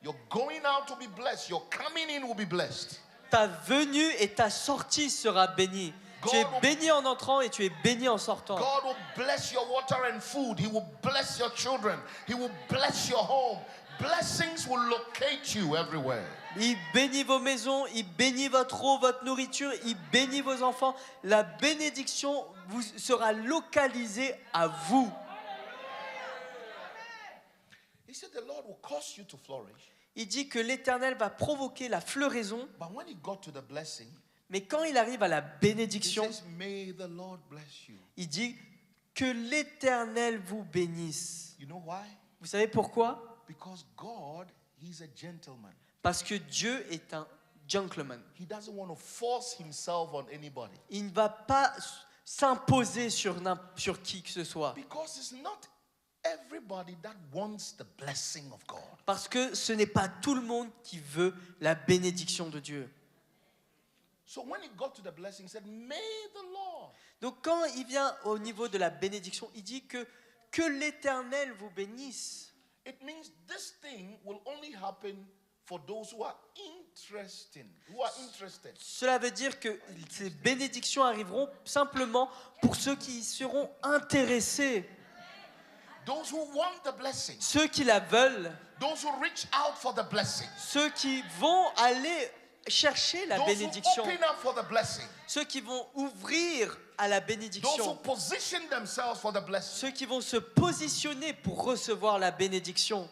[SPEAKER 1] You're going out to be blessed. Your coming in will be blessed.
[SPEAKER 2] Ta venue et ta sortie sera bénie. Tu es béni en entrant et tu es béni en sortant.
[SPEAKER 1] God will bless your water and food. He will bless your children. He will bless your home. Blessings will locate you everywhere.
[SPEAKER 2] Il bénit vos maisons, il bénit votre eau, votre nourriture, il bénit vos enfants. La bénédiction vous sera localisée à vous.
[SPEAKER 1] He said the Lord will cause you to flourish.
[SPEAKER 2] Il dit que l'Éternel va provoquer la floraison,
[SPEAKER 1] But when he got to the blessing,
[SPEAKER 2] mais quand il arrive à la
[SPEAKER 1] he
[SPEAKER 2] bénédiction,
[SPEAKER 1] says, may the Lord bless you.
[SPEAKER 2] il dit que l'Éternel vous bénisse.
[SPEAKER 1] You know why?
[SPEAKER 2] Vous savez pourquoi?
[SPEAKER 1] Because God, he's a gentleman.
[SPEAKER 2] Parce que Dieu est un gentleman.
[SPEAKER 1] He doesn't want to force himself on anybody.
[SPEAKER 2] Il ne va pas s'imposer sur qui que ce soit.
[SPEAKER 1] Because it's not everybody that wants the blessing of God.
[SPEAKER 2] Parce que ce n'est pas tout le monde qui veut la bénédiction de Dieu.
[SPEAKER 1] So when he got to the blessing, he said, may the Lord.
[SPEAKER 2] Donc quand il vient au niveau de la bénédiction, il dit que l'Éternel vous bénisse.
[SPEAKER 1] It means this thing will only happen for those who are interested.
[SPEAKER 2] Cela veut dire que ces bénédictions arriveront simplement pour ceux qui y seront intéressés.
[SPEAKER 1] Those who want the blessing.
[SPEAKER 2] Ceux qui la veulent.
[SPEAKER 1] Those who reach out for the blessing.
[SPEAKER 2] Ceux qui vont aller chercher la
[SPEAKER 1] Those
[SPEAKER 2] bénédiction.
[SPEAKER 1] who open up for the blessing.
[SPEAKER 2] Ceux qui vont ouvrir à la
[SPEAKER 1] Those who
[SPEAKER 2] bénédiction.
[SPEAKER 1] position themselves for the blessing.
[SPEAKER 2] Ceux qui vont se positionner pour recevoir la bénédiction.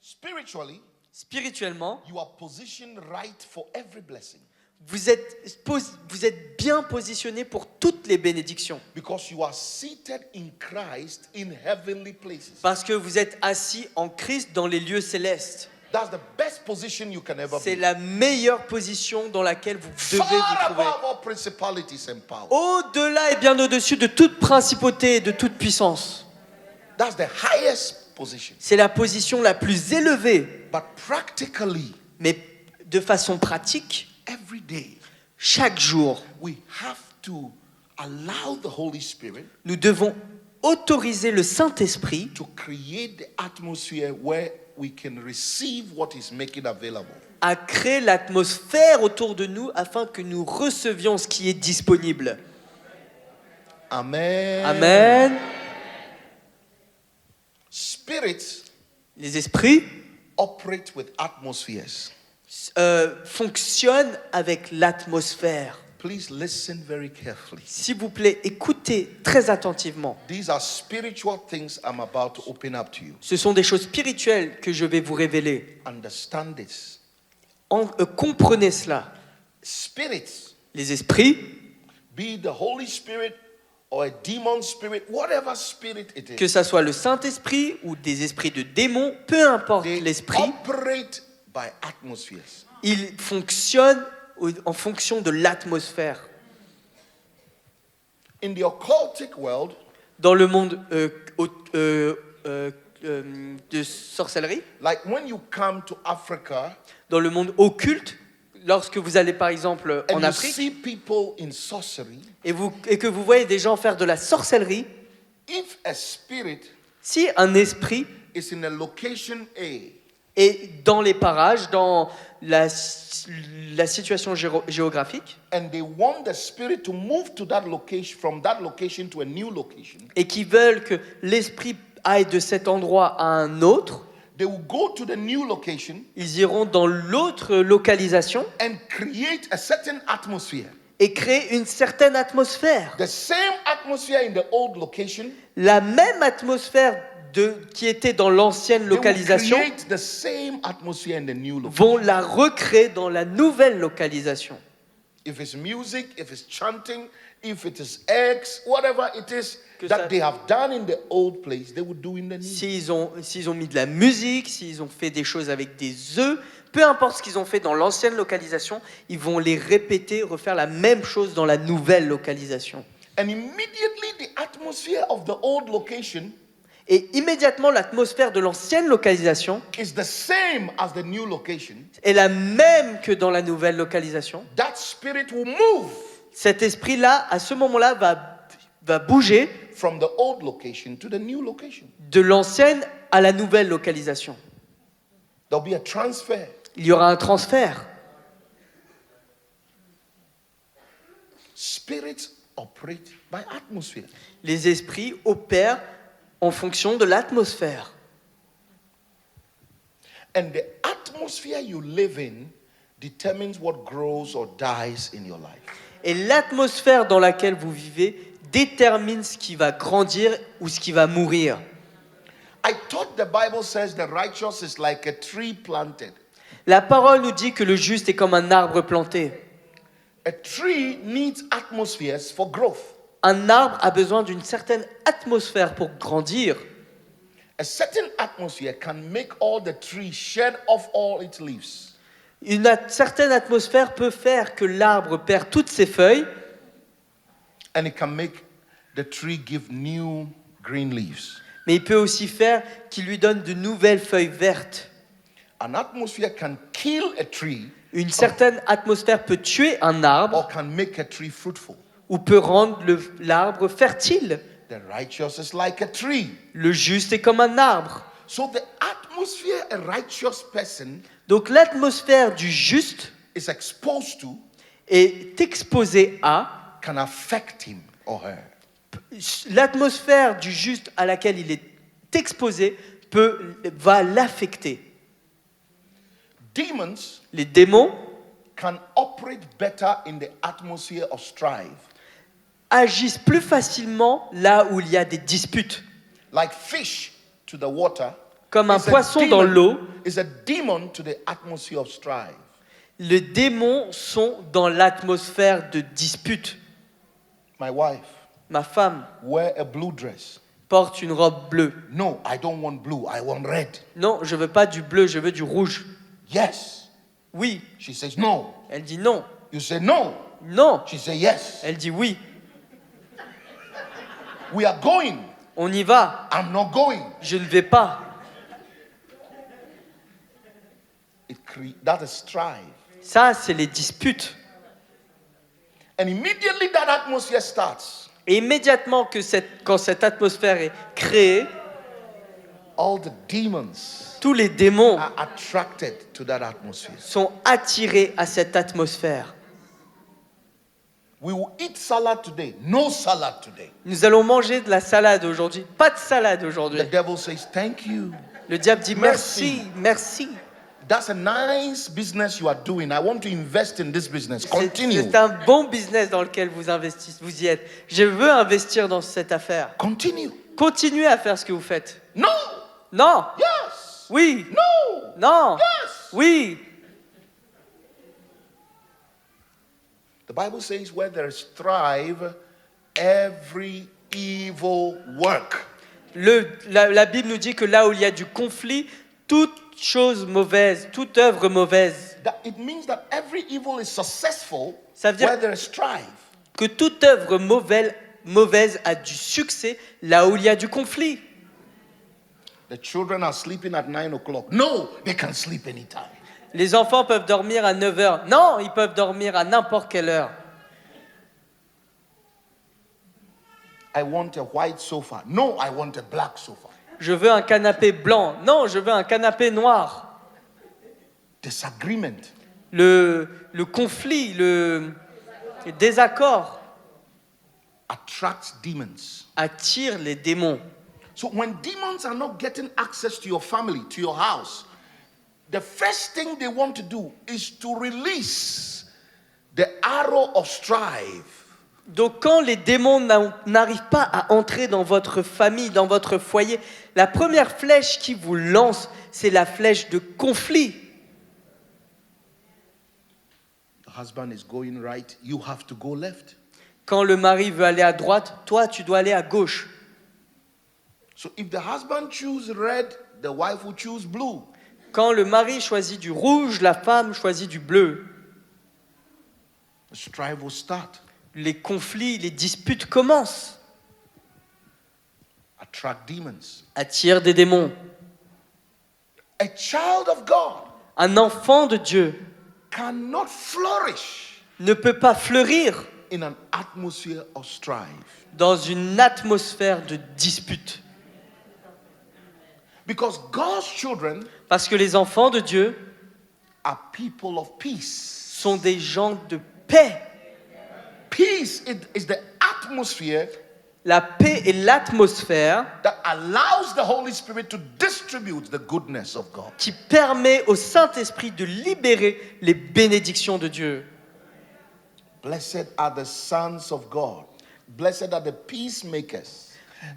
[SPEAKER 1] Spiritually,
[SPEAKER 2] Spirituellement,
[SPEAKER 1] you are positioned right for every blessing.
[SPEAKER 2] vous êtes bien positionné pour toutes les bénédictions.
[SPEAKER 1] Because you are seated in Christ in heavenly places.
[SPEAKER 2] Parce que vous êtes assis en Christ dans les lieux célestes.
[SPEAKER 1] That's the best position you can ever
[SPEAKER 2] C'est
[SPEAKER 1] be.
[SPEAKER 2] la meilleure position dans laquelle vous devez
[SPEAKER 1] Far
[SPEAKER 2] vous trouver.
[SPEAKER 1] above all principalities and powers.
[SPEAKER 2] Au-delà et bien au-dessus de toute principauté et de toute puissance.
[SPEAKER 1] That's the highest position.
[SPEAKER 2] C'est la position la plus élevée.
[SPEAKER 1] But practically,
[SPEAKER 2] Mais de façon pratique,
[SPEAKER 1] every day,
[SPEAKER 2] chaque jour,
[SPEAKER 1] we have to allow the Holy Spirit
[SPEAKER 2] nous devons autoriser le Saint-Esprit
[SPEAKER 1] to create the atmosphere where we can receive what is making available.
[SPEAKER 2] à créer l'atmosphère autour de nous afin que nous recevions ce qui est disponible.
[SPEAKER 1] Amen.
[SPEAKER 2] Amen.
[SPEAKER 1] Spirits
[SPEAKER 2] Les esprits
[SPEAKER 1] operate with atmospheres.
[SPEAKER 2] fonctionnent avec l'atmosphère.
[SPEAKER 1] Please listen very carefully.
[SPEAKER 2] S'il vous plaît, écoutez très attentivement.
[SPEAKER 1] These are spiritual things I'm about to open up to you.
[SPEAKER 2] Ce sont des choses spirituelles que je vais vous révéler.
[SPEAKER 1] Understand this.
[SPEAKER 2] Comprenez cela.
[SPEAKER 1] Spirits,
[SPEAKER 2] Les esprits,
[SPEAKER 1] be it the Holy Spirit or a demon spirit, whatever spirit it
[SPEAKER 2] Que
[SPEAKER 1] is,
[SPEAKER 2] ça soit le Saint-Esprit ou des esprits de démons, peu importe
[SPEAKER 1] they
[SPEAKER 2] l'esprit,
[SPEAKER 1] operate by atmospheres.
[SPEAKER 2] il fonctionne en fonction de l'atmosphère.
[SPEAKER 1] In the occultic world,
[SPEAKER 2] Dans le monde de sorcellerie,
[SPEAKER 1] like when you come to Africa
[SPEAKER 2] dans le monde occulte, lorsque vous allez par exemple
[SPEAKER 1] and
[SPEAKER 2] en
[SPEAKER 1] you
[SPEAKER 2] Afrique
[SPEAKER 1] see people in sorcery,
[SPEAKER 2] et que vous voyez des gens faire de la sorcellerie,
[SPEAKER 1] if a spirit
[SPEAKER 2] si un esprit
[SPEAKER 1] is in a location A
[SPEAKER 2] est dans les parages, dans la situation géographique,
[SPEAKER 1] and they want the spirit to move to that location, from that location to a new location,
[SPEAKER 2] et qui veulent que l'esprit aille de cet endroit à un autre,
[SPEAKER 1] they will go to the new location
[SPEAKER 2] ils iront dans l'autre localisation
[SPEAKER 1] and create a certain atmosphere.
[SPEAKER 2] et créer une certaine atmosphère.
[SPEAKER 1] The same atmosphere in the old location,
[SPEAKER 2] La même atmosphère qui était dans l'ancienne
[SPEAKER 1] they will
[SPEAKER 2] localisation
[SPEAKER 1] create the same atmosphere in the new location.
[SPEAKER 2] vont la recréer dans la nouvelle localisation.
[SPEAKER 1] If it's music, if it's chanting, if it is eggs, whatever it is
[SPEAKER 2] Que
[SPEAKER 1] that
[SPEAKER 2] ça-
[SPEAKER 1] they have done in the old place, they will do in the new.
[SPEAKER 2] S'ils ont mis de la musique, s'ils ont fait des choses avec des œufs, peu importe ce qu'ils ont fait dans l'ancienne localisation, ils vont les répéter, refaire la même chose dans la nouvelle localisation.
[SPEAKER 1] And immediately the atmosphere of the old location
[SPEAKER 2] Et immédiatement, l'atmosphère de l'ancienne localisation
[SPEAKER 1] is the same as the new location.
[SPEAKER 2] est la même que dans la nouvelle localisation.
[SPEAKER 1] That spirit will move
[SPEAKER 2] Cet esprit-là, à ce moment-là, va bouger
[SPEAKER 1] from the old location to the new location.
[SPEAKER 2] de l'ancienne à la nouvelle localisation.
[SPEAKER 1] There'll be a transfer.
[SPEAKER 2] Il y aura un transfert.
[SPEAKER 1] Spirits operate by atmosphere.
[SPEAKER 2] Les esprits opèrent en fonction de l'atmosphère.
[SPEAKER 1] And the atmosphere you live in determines what grows or dies in your life.
[SPEAKER 2] Et l'atmosphère dans laquelle vous vivez détermine ce qui va grandir ou ce qui va mourir.
[SPEAKER 1] I thought the Bible says the righteous is like a tree planted.
[SPEAKER 2] La parole nous dit que le juste est comme un arbre planté.
[SPEAKER 1] A tree needs atmospheres for growth.
[SPEAKER 2] Un arbre a besoin d'une certaine atmosphère pour grandir.
[SPEAKER 1] A certain atmosphere can make all the tree shed off all its leaves.
[SPEAKER 2] Une certaine atmosphère peut faire que l'arbre perd toutes ses feuilles
[SPEAKER 1] And it can make the tree give new green leaves.
[SPEAKER 2] mais il peut aussi faire qu'il lui donne de nouvelles feuilles vertes.
[SPEAKER 1] An atmosphere can kill a tree
[SPEAKER 2] Une certaine atmosphère peut tuer un arbre
[SPEAKER 1] or can make a tree fruitful.
[SPEAKER 2] ou peut rendre l'arbre fertile.
[SPEAKER 1] The righteous is like a tree.
[SPEAKER 2] Le juste est comme un arbre.
[SPEAKER 1] So the atmosphere a righteous person
[SPEAKER 2] Donc l'atmosphère du juste
[SPEAKER 1] is exposed to
[SPEAKER 2] est exposée à,
[SPEAKER 1] can affect him or her.
[SPEAKER 2] l'atmosphère du juste à laquelle il est exposé va l'affecter.
[SPEAKER 1] Demons
[SPEAKER 2] Les démons
[SPEAKER 1] can operate better in the atmosphere of strife.
[SPEAKER 2] agissent plus facilement là où il y a des disputes.
[SPEAKER 1] Like fish to the water.
[SPEAKER 2] Comme un
[SPEAKER 1] is a
[SPEAKER 2] poisson dans
[SPEAKER 1] demon-
[SPEAKER 2] l'eau,
[SPEAKER 1] is a demon to the atmosphere of strife.
[SPEAKER 2] les démons sont dans l'atmosphère de dispute.
[SPEAKER 1] My wife,
[SPEAKER 2] Ma femme
[SPEAKER 1] wear a blue dress.
[SPEAKER 2] porte une robe bleue.
[SPEAKER 1] No, I don't want blue. I want red.
[SPEAKER 2] Non, je veux pas du bleu, je veux du rouge.
[SPEAKER 1] Yes.
[SPEAKER 2] Oui.
[SPEAKER 1] She says no.
[SPEAKER 2] Elle dit non.
[SPEAKER 1] You say no.
[SPEAKER 2] Non.
[SPEAKER 1] She says yes.
[SPEAKER 2] Elle dit oui.
[SPEAKER 1] We are going.
[SPEAKER 2] On y va.
[SPEAKER 1] I'm not going.
[SPEAKER 2] Je ne vais pas.
[SPEAKER 1] That is strife.
[SPEAKER 2] Ça, c'est les disputes.
[SPEAKER 1] And immediately that atmosphere starts.
[SPEAKER 2] Et immédiatement quand cette atmosphère est créée,
[SPEAKER 1] All the demons
[SPEAKER 2] tous les démons
[SPEAKER 1] are attracted to that atmosphere.
[SPEAKER 2] sont attirés à cette atmosphère.
[SPEAKER 1] We will eat salad today. No salad today.
[SPEAKER 2] Nous allons manger de la salade aujourd'hui. Pas de salade
[SPEAKER 1] The
[SPEAKER 2] aujourd'hui.
[SPEAKER 1] devil says, thank you.
[SPEAKER 2] Le diable dit
[SPEAKER 1] Merci.
[SPEAKER 2] merci, merci.
[SPEAKER 1] That's a nice business you are doing. I want to invest in this business. Continue.
[SPEAKER 2] C'est un bon business dans lequel vous investissez, vous y êtes. Je veux investir dans cette affaire.
[SPEAKER 1] Continue.
[SPEAKER 2] Continuez à faire ce que vous faites.
[SPEAKER 1] No.
[SPEAKER 2] Non.
[SPEAKER 1] Yes.
[SPEAKER 2] Oui.
[SPEAKER 1] No.
[SPEAKER 2] Non.
[SPEAKER 1] Yes.
[SPEAKER 2] Oui.
[SPEAKER 1] The Bible says where there is strife, every evil work.
[SPEAKER 2] La Bible nous dit que là où il y a du conflit, toute chose mauvaise, toute œuvre mauvaise,
[SPEAKER 1] That it means that every evil is successful
[SPEAKER 2] Ça veut dire-
[SPEAKER 1] where there is strife.
[SPEAKER 2] que toute œuvre mauvaise a du succès là où il y a du conflit.
[SPEAKER 1] The children are sleeping at 9 o'clock. No, they can sleep anytime.
[SPEAKER 2] Les enfants peuvent dormir à 9h. Non, ils peuvent dormir à n'importe quelle heure.
[SPEAKER 1] I want a white sofa. No, I want a black sofa.
[SPEAKER 2] Je veux un canapé blanc. Non, je veux un canapé noir.
[SPEAKER 1] Disagreement
[SPEAKER 2] Le conflit, le désaccord
[SPEAKER 1] attracts demons.
[SPEAKER 2] attire les démons.
[SPEAKER 1] So when demons are not getting access to your family, to your house, the first thing they want to do is to release the arrow of strife.
[SPEAKER 2] Donc quand les démons n'arrivent pas à entrer dans votre famille, dans votre foyer, la première flèche qui vous lance, c'est la flèche de conflit.
[SPEAKER 1] The husband is going right, you have to go left.
[SPEAKER 2] Quand le mari veut aller à droite, toi, tu dois aller à gauche.
[SPEAKER 1] So if the husband chooses red, the wife will choose blue.
[SPEAKER 2] Quand le mari choisit du rouge, la femme choisit du bleu.
[SPEAKER 1] The strife will start.
[SPEAKER 2] Les conflits, les disputes commencent.
[SPEAKER 1] Attract demons.
[SPEAKER 2] Attire des démons.
[SPEAKER 1] A child of God
[SPEAKER 2] Un enfant de Dieu
[SPEAKER 1] cannot flourish
[SPEAKER 2] ne peut pas fleurir
[SPEAKER 1] in an atmosphere of strife
[SPEAKER 2] dans une atmosphère de dispute.
[SPEAKER 1] because God's children
[SPEAKER 2] Parce que les enfants de Dieu
[SPEAKER 1] are people of peace.
[SPEAKER 2] sont des gens de paix.
[SPEAKER 1] Peace is the atmosphere
[SPEAKER 2] La paix est l'atmosphère
[SPEAKER 1] that allows the Holy Spirit to distribute the goodness of God.
[SPEAKER 2] qui permet au Saint-Esprit de libérer les bénédictions de Dieu.
[SPEAKER 1] Blessed are the sons of God. Blessed are the peacemakers.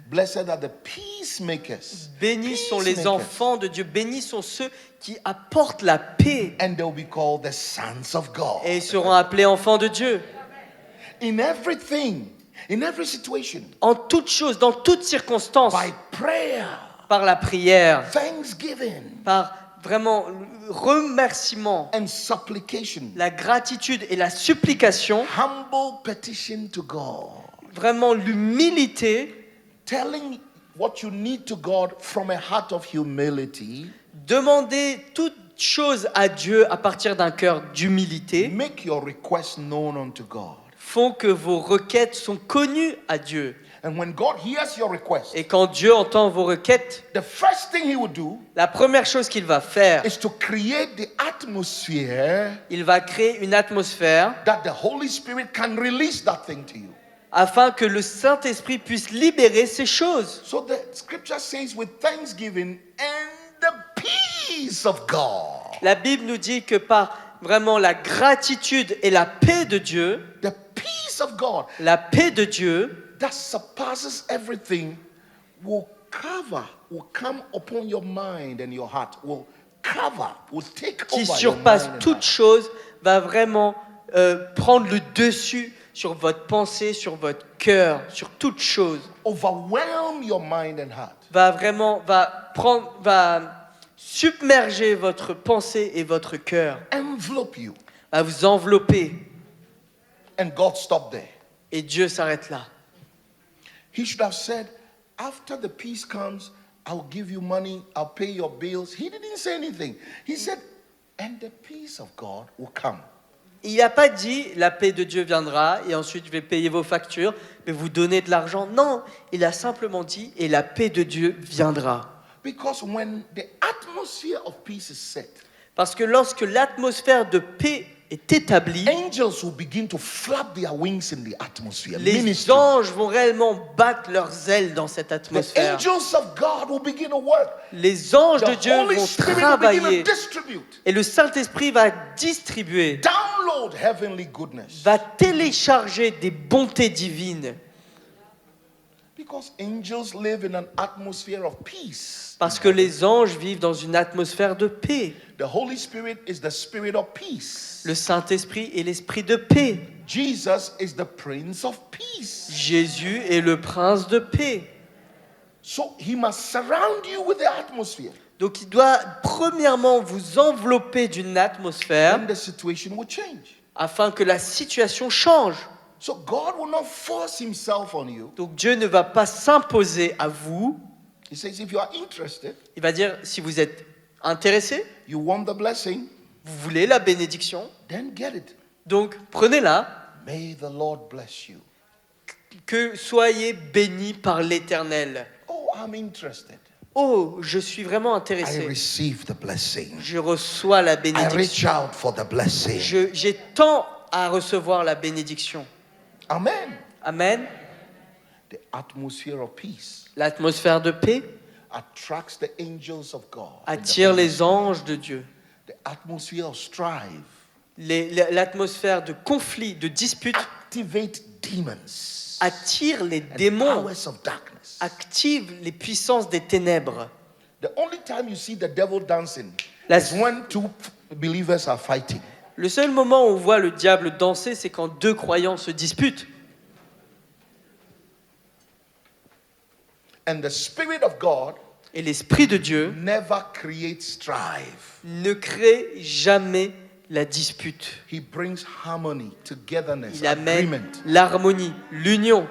[SPEAKER 1] Blessed are the peacemakers.
[SPEAKER 2] Bénis sont les
[SPEAKER 1] Peacemakers.
[SPEAKER 2] enfants de Dieu, bénis sont ceux qui apportent la paix
[SPEAKER 1] And they'll be called the sons of God.
[SPEAKER 2] et ils seront appelés enfants de Dieu.
[SPEAKER 1] In everything, in every situation,
[SPEAKER 2] En toute chose, dans toute circonstance,
[SPEAKER 1] by prayer,
[SPEAKER 2] par la prière,
[SPEAKER 1] thanksgiving,
[SPEAKER 2] par vraiment le remerciement,
[SPEAKER 1] and supplication,
[SPEAKER 2] la gratitude et la supplication,
[SPEAKER 1] humble petition to God,
[SPEAKER 2] vraiment l'humilité,
[SPEAKER 1] telling what you need to God from a heart of humility,
[SPEAKER 2] demander toute chose à Dieu à partir d'un cœur d'humilité,
[SPEAKER 1] make your request known unto God.
[SPEAKER 2] font que vos requêtes sont connues à Dieu.
[SPEAKER 1] And when God hears your request,
[SPEAKER 2] Et quand Dieu entend vos requêtes,
[SPEAKER 1] the first thing He will do
[SPEAKER 2] la première chose qu'il va faire,
[SPEAKER 1] is to create the atmosphere
[SPEAKER 2] il va créer une atmosphère
[SPEAKER 1] that the Holy Spirit can release that thing to you.
[SPEAKER 2] afin que le Saint-Esprit puisse libérer ces choses.
[SPEAKER 1] So the scripture says, with thanksgiving and the peace of God.
[SPEAKER 2] La Bible nous dit que par vraiment la gratitude et la paix de Dieu,
[SPEAKER 1] The peace of God
[SPEAKER 2] la paix de Dieu
[SPEAKER 1] that surpasses everything will come upon your mind and your heart, will take
[SPEAKER 2] qui
[SPEAKER 1] over
[SPEAKER 2] surpasse
[SPEAKER 1] your mind and
[SPEAKER 2] toute
[SPEAKER 1] heart.
[SPEAKER 2] chose va vraiment prendre le dessus sur votre pensée, sur votre cœur, sur toute chose.
[SPEAKER 1] Overwhelm your mind and heart.
[SPEAKER 2] Va submerger votre pensée et votre cœur,
[SPEAKER 1] Envelope you.
[SPEAKER 2] va vous envelopper.
[SPEAKER 1] And God stopped there.
[SPEAKER 2] Et Dieu s'arrête là.
[SPEAKER 1] He should have said, after the peace comes, I'll give you money, I'll pay your bills. He didn't say anything. He said, and the peace of God will come.
[SPEAKER 2] Il n'a pas dit la paix de Dieu viendra et ensuite je vais payer vos factures, mais vous donner de l'argent. Non, il a simplement dit et la paix de Dieu viendra.
[SPEAKER 1] Because when the atmosphere of peace is set,
[SPEAKER 2] Parce que lorsque l'atmosphère de paix est établie,
[SPEAKER 1] angels will begin to flap their wings in the atmosphere.
[SPEAKER 2] les
[SPEAKER 1] Ministry.
[SPEAKER 2] anges vont réellement battre leurs ailes dans cette
[SPEAKER 1] The
[SPEAKER 2] atmosphère.
[SPEAKER 1] angels of God will begin to work.
[SPEAKER 2] Les anges de
[SPEAKER 1] The
[SPEAKER 2] Dieu
[SPEAKER 1] Holy
[SPEAKER 2] vont
[SPEAKER 1] Spirit will begin
[SPEAKER 2] travailler
[SPEAKER 1] to distribute,
[SPEAKER 2] et le Saint-Esprit va distribuer,
[SPEAKER 1] download heavenly goodness.
[SPEAKER 2] va télécharger des bontés divines.
[SPEAKER 1] Because angels live in an atmosphere of peace.
[SPEAKER 2] Parce que les anges vivent dans une atmosphère de paix.
[SPEAKER 1] The Holy Spirit is the spirit of peace.
[SPEAKER 2] Le Saint-Esprit est l'esprit de paix.
[SPEAKER 1] Jesus is the Prince of Peace.
[SPEAKER 2] Jésus est le prince de paix.
[SPEAKER 1] So he must surround you with the atmosphere.
[SPEAKER 2] Donc il doit premièrement vous envelopper d'une atmosphère
[SPEAKER 1] And the situation will change.
[SPEAKER 2] afin que la situation change.
[SPEAKER 1] So God will not force himself on you.
[SPEAKER 2] Donc Dieu ne va pas s'imposer à vous.
[SPEAKER 1] He says, if you are interested,
[SPEAKER 2] Il va dire, si vous êtes intéressé,
[SPEAKER 1] you want the blessing,
[SPEAKER 2] vous voulez la bénédiction,
[SPEAKER 1] then get it.
[SPEAKER 2] donc prenez-la,
[SPEAKER 1] May the Lord bless you.
[SPEAKER 2] que soyez bénis par l'Éternel.
[SPEAKER 1] Oh, I'm interested.
[SPEAKER 2] Oh, je suis vraiment
[SPEAKER 1] I
[SPEAKER 2] intéressé.
[SPEAKER 1] receive the blessing.
[SPEAKER 2] Je reçois la
[SPEAKER 1] I
[SPEAKER 2] bénédiction.
[SPEAKER 1] reach out for the blessing.
[SPEAKER 2] J'ai tant à recevoir la bénédiction.
[SPEAKER 1] Amen.
[SPEAKER 2] Amen.
[SPEAKER 1] The atmosphere of peace
[SPEAKER 2] L'atmosphère de paix
[SPEAKER 1] attracts the angels of God.
[SPEAKER 2] attire les anges de Dieu.
[SPEAKER 1] The atmosphere of strife
[SPEAKER 2] L'atmosphère de conflit, de dispute
[SPEAKER 1] activate demons
[SPEAKER 2] attire les
[SPEAKER 1] and
[SPEAKER 2] démons,
[SPEAKER 1] powers of darkness.
[SPEAKER 2] active les puissances des ténèbres.
[SPEAKER 1] The only time you see the devil dancing
[SPEAKER 2] La-
[SPEAKER 1] is when two believers are fighting.
[SPEAKER 2] Le seul moment où on voit le diable danser, c'est quand deux croyants se disputent.
[SPEAKER 1] And the Spirit of God
[SPEAKER 2] Et l'Esprit de Dieu
[SPEAKER 1] never creates strife.
[SPEAKER 2] ne crée jamais la dispute.
[SPEAKER 1] He brings harmony, togetherness,
[SPEAKER 2] Il amène
[SPEAKER 1] agreement.
[SPEAKER 2] l'harmonie, l'union.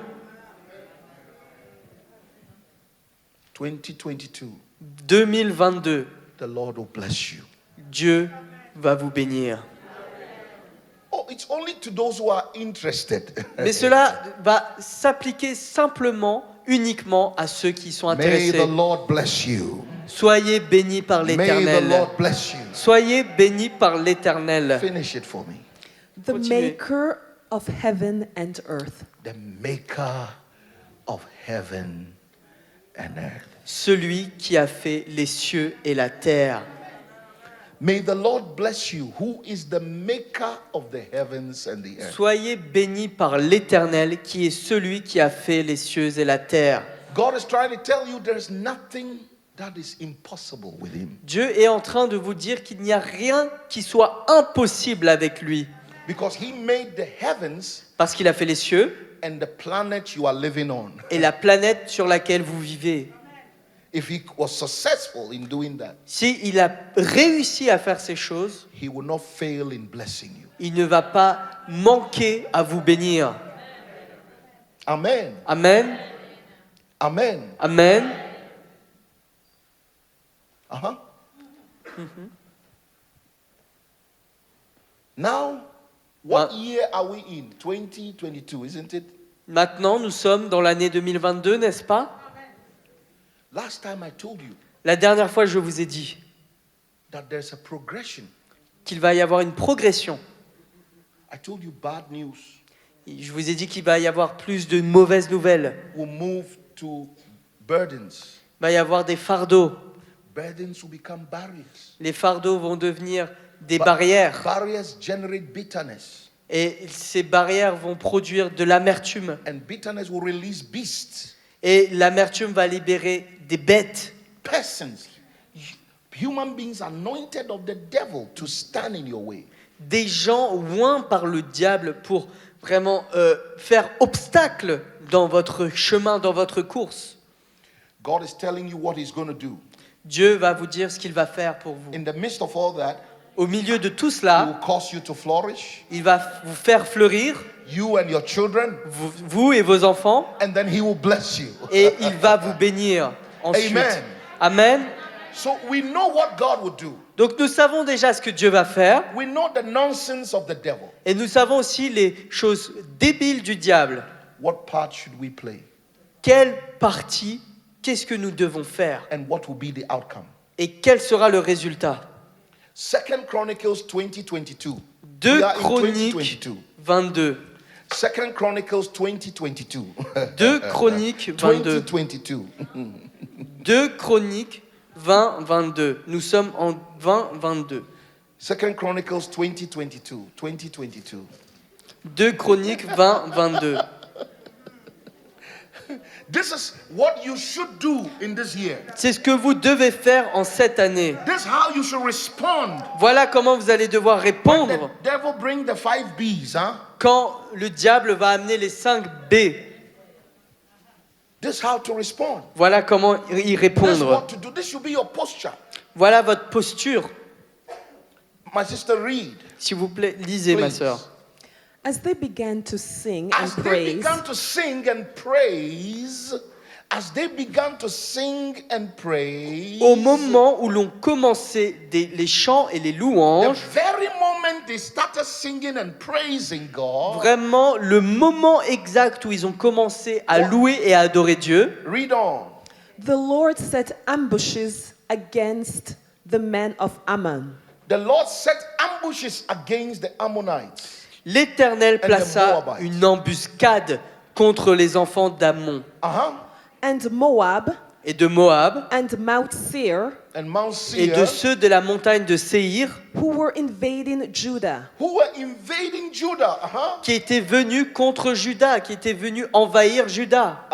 [SPEAKER 1] 2022,
[SPEAKER 2] 2022,
[SPEAKER 1] the Lord will bless you.
[SPEAKER 2] Dieu va vous bénir.
[SPEAKER 1] Oh, it's only to those who are interested.
[SPEAKER 2] Mais cela va s'appliquer simplement, uniquement à ceux qui sont
[SPEAKER 1] May
[SPEAKER 2] intéressés.
[SPEAKER 1] the Lord bless you.
[SPEAKER 2] Soyez bénis par
[SPEAKER 1] May the
[SPEAKER 2] l'Éternel.
[SPEAKER 1] Lord bless you.
[SPEAKER 2] Soyez bénis par l'Éternel.
[SPEAKER 1] Finish it for me.
[SPEAKER 3] The
[SPEAKER 2] Continuez.
[SPEAKER 3] maker of heaven and earth.
[SPEAKER 1] The maker of heaven and earth.
[SPEAKER 2] Celui qui a fait les cieux et la terre.
[SPEAKER 1] May the Lord bless you, who is the maker of the heavens and the earth.
[SPEAKER 2] Soyez bénis par l'Éternel qui est celui qui a fait les cieux et la terre.
[SPEAKER 1] God is trying to tell you there's nothing that is impossible with him.
[SPEAKER 2] Dieu est en train de vous dire qu'il n'y a rien qui soit impossible avec lui.
[SPEAKER 1] Because he made the heavens
[SPEAKER 2] Parce qu'il a fait les cieux
[SPEAKER 1] and the planet you are living on.
[SPEAKER 2] et la planète sur laquelle vous vivez.
[SPEAKER 1] If he was successful in doing that,
[SPEAKER 2] S'il a réussi à faire ces choses,
[SPEAKER 1] he will not fail in blessing you.
[SPEAKER 2] il ne va pas manquer à vous bénir.
[SPEAKER 1] Amen.
[SPEAKER 2] Amen.
[SPEAKER 1] Amen.
[SPEAKER 2] Amen.
[SPEAKER 1] Uh-huh. Now, what year are we in? 2022, isn't it?
[SPEAKER 2] Maintenant, nous sommes dans l'année 2022, n'est-ce pas?
[SPEAKER 1] Last time I told you
[SPEAKER 2] La dernière fois, je vous ai dit
[SPEAKER 1] that there's a progression.
[SPEAKER 2] qu'il va y avoir une progression.
[SPEAKER 1] I told you bad news
[SPEAKER 2] Je vous ai dit qu'il va y avoir plus de mauvaises nouvelles.
[SPEAKER 1] will move to burdens.
[SPEAKER 2] Il va y avoir des fardeaux.
[SPEAKER 1] Burdens will become barriers.
[SPEAKER 2] Les fardeaux vont devenir des barrières.
[SPEAKER 1] Barriers generate bitterness,
[SPEAKER 2] Et ces barrières vont produire de l'amertume.
[SPEAKER 1] and bitterness will release beasts,
[SPEAKER 2] Et l'amertume va libérer des bêtes.
[SPEAKER 1] persons, human beings anointed of the devil to stand in your way.
[SPEAKER 2] Des gens oints par le diable pour vraiment faire obstacle dans votre chemin, dans votre course.
[SPEAKER 1] God is telling you what he's going to do.
[SPEAKER 2] Dieu va vous dire ce qu'il va faire pour vous.
[SPEAKER 1] In the midst of all that,
[SPEAKER 2] Au milieu de tout
[SPEAKER 1] he
[SPEAKER 2] cela,
[SPEAKER 1] will cause you to flourish,
[SPEAKER 2] il va vous faire fleurir,
[SPEAKER 1] you and your children,
[SPEAKER 2] vous et vos enfants,
[SPEAKER 1] and then he will bless you.
[SPEAKER 2] et il va vous bénir ensuite.
[SPEAKER 1] Amen.
[SPEAKER 2] Amen.
[SPEAKER 1] So we know what God will do.
[SPEAKER 2] Donc nous savons déjà ce que Dieu va faire,
[SPEAKER 1] We know the nonsense of the devil.
[SPEAKER 2] et nous savons aussi les choses débiles du diable.
[SPEAKER 1] What part should we play?
[SPEAKER 2] Quelle partie, qu'est-ce que nous devons faire,
[SPEAKER 1] And what will be the outcome?
[SPEAKER 2] et quel sera le résultat?
[SPEAKER 1] 2 Chronicles 20:22.
[SPEAKER 2] 2
[SPEAKER 1] We are in
[SPEAKER 2] Chroniques
[SPEAKER 1] 2022.
[SPEAKER 2] 22.
[SPEAKER 1] 2 Chronicles 20:22.
[SPEAKER 2] 2 Chroniques 22.
[SPEAKER 1] 2022.
[SPEAKER 2] 2 Chroniques 20, 22. Nous sommes en 20, 22.
[SPEAKER 1] 2 Chronicles 20:22. 2022.
[SPEAKER 2] 2 Chroniques 20, 22.
[SPEAKER 1] This is what you should do in this year.
[SPEAKER 2] C'est ce que vous devez faire en cette année.
[SPEAKER 1] This is how you should respond
[SPEAKER 2] Voilà comment vous allez devoir
[SPEAKER 1] when
[SPEAKER 2] répondre
[SPEAKER 1] the devil bring the 5 B's, huh?
[SPEAKER 2] quand le diable va amener les 5 B.
[SPEAKER 1] This is how to respond.
[SPEAKER 2] Voilà comment y
[SPEAKER 1] This is
[SPEAKER 2] répondre.
[SPEAKER 1] what to do. This should be your posture.
[SPEAKER 2] Voilà votre posture.
[SPEAKER 1] My sister, read.
[SPEAKER 2] S'il vous plaît, lisez, ma
[SPEAKER 1] Please.
[SPEAKER 2] sœur.
[SPEAKER 3] As they began to sing
[SPEAKER 1] As
[SPEAKER 3] and
[SPEAKER 1] they
[SPEAKER 3] praise,
[SPEAKER 1] began to sing and praise, as they began to sing and praise,
[SPEAKER 2] Au moment où l'on commençait les chants et les
[SPEAKER 1] the
[SPEAKER 2] louanges,
[SPEAKER 1] very moment they started singing and praising God,
[SPEAKER 2] vraiment le moment exact où ils ont commencé à louer et à adorer Dieu,
[SPEAKER 1] read on.
[SPEAKER 3] the Lord set ambushes against the men of Ammon.
[SPEAKER 1] The Lord set ambushes against the Ammonites.
[SPEAKER 2] l'Éternel
[SPEAKER 1] And the
[SPEAKER 2] plaça
[SPEAKER 1] Moabites.
[SPEAKER 2] une embuscade contre les enfants d'Ammon
[SPEAKER 3] And Moab
[SPEAKER 2] et de Moab
[SPEAKER 3] and Mount Seir,
[SPEAKER 1] And Mount
[SPEAKER 2] et
[SPEAKER 1] Seir,
[SPEAKER 2] de ceux de la montagne de Séhir
[SPEAKER 3] who were invading Judah.
[SPEAKER 1] who were invading Judah.
[SPEAKER 2] qui étaient venus contre Juda, qui étaient venus envahir Juda.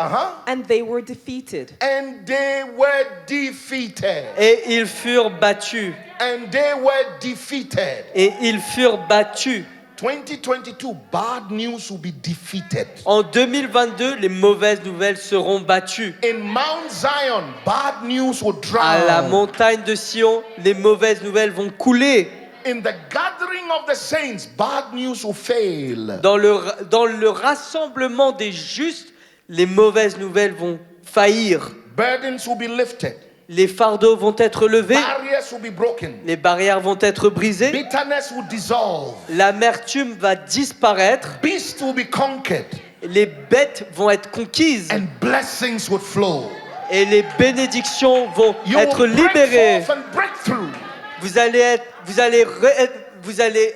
[SPEAKER 3] And they were defeated.
[SPEAKER 1] And they were defeated.
[SPEAKER 2] Et ils furent battus.
[SPEAKER 1] And they were defeated.
[SPEAKER 2] Et ils furent battus.
[SPEAKER 1] 2022, bad news will be defeated.
[SPEAKER 2] En 2022, les mauvaises nouvelles seront battues.
[SPEAKER 1] In Mount Zion, bad news will
[SPEAKER 2] À la
[SPEAKER 1] drown.
[SPEAKER 2] montagne de Sion, les mauvaises nouvelles vont couler.
[SPEAKER 1] In the gathering of the saints, bad news will fail.
[SPEAKER 2] Dans le rassemblement des justes, les mauvaises nouvelles vont faillir.
[SPEAKER 1] Burdens will be lifted.
[SPEAKER 2] Les fardeaux vont être levés.
[SPEAKER 1] Barriers will be broken.
[SPEAKER 2] Les barrières vont être brisées.
[SPEAKER 1] Bitterness will dissolve.
[SPEAKER 2] L'amertume va disparaître.
[SPEAKER 1] Beasts will be conquered.
[SPEAKER 2] Les bêtes vont être conquises.
[SPEAKER 1] And blessings will flow.
[SPEAKER 2] Et les bénédictions vont
[SPEAKER 1] You
[SPEAKER 2] être
[SPEAKER 1] will break
[SPEAKER 2] libérées.
[SPEAKER 1] forth and break through.
[SPEAKER 2] Vous allez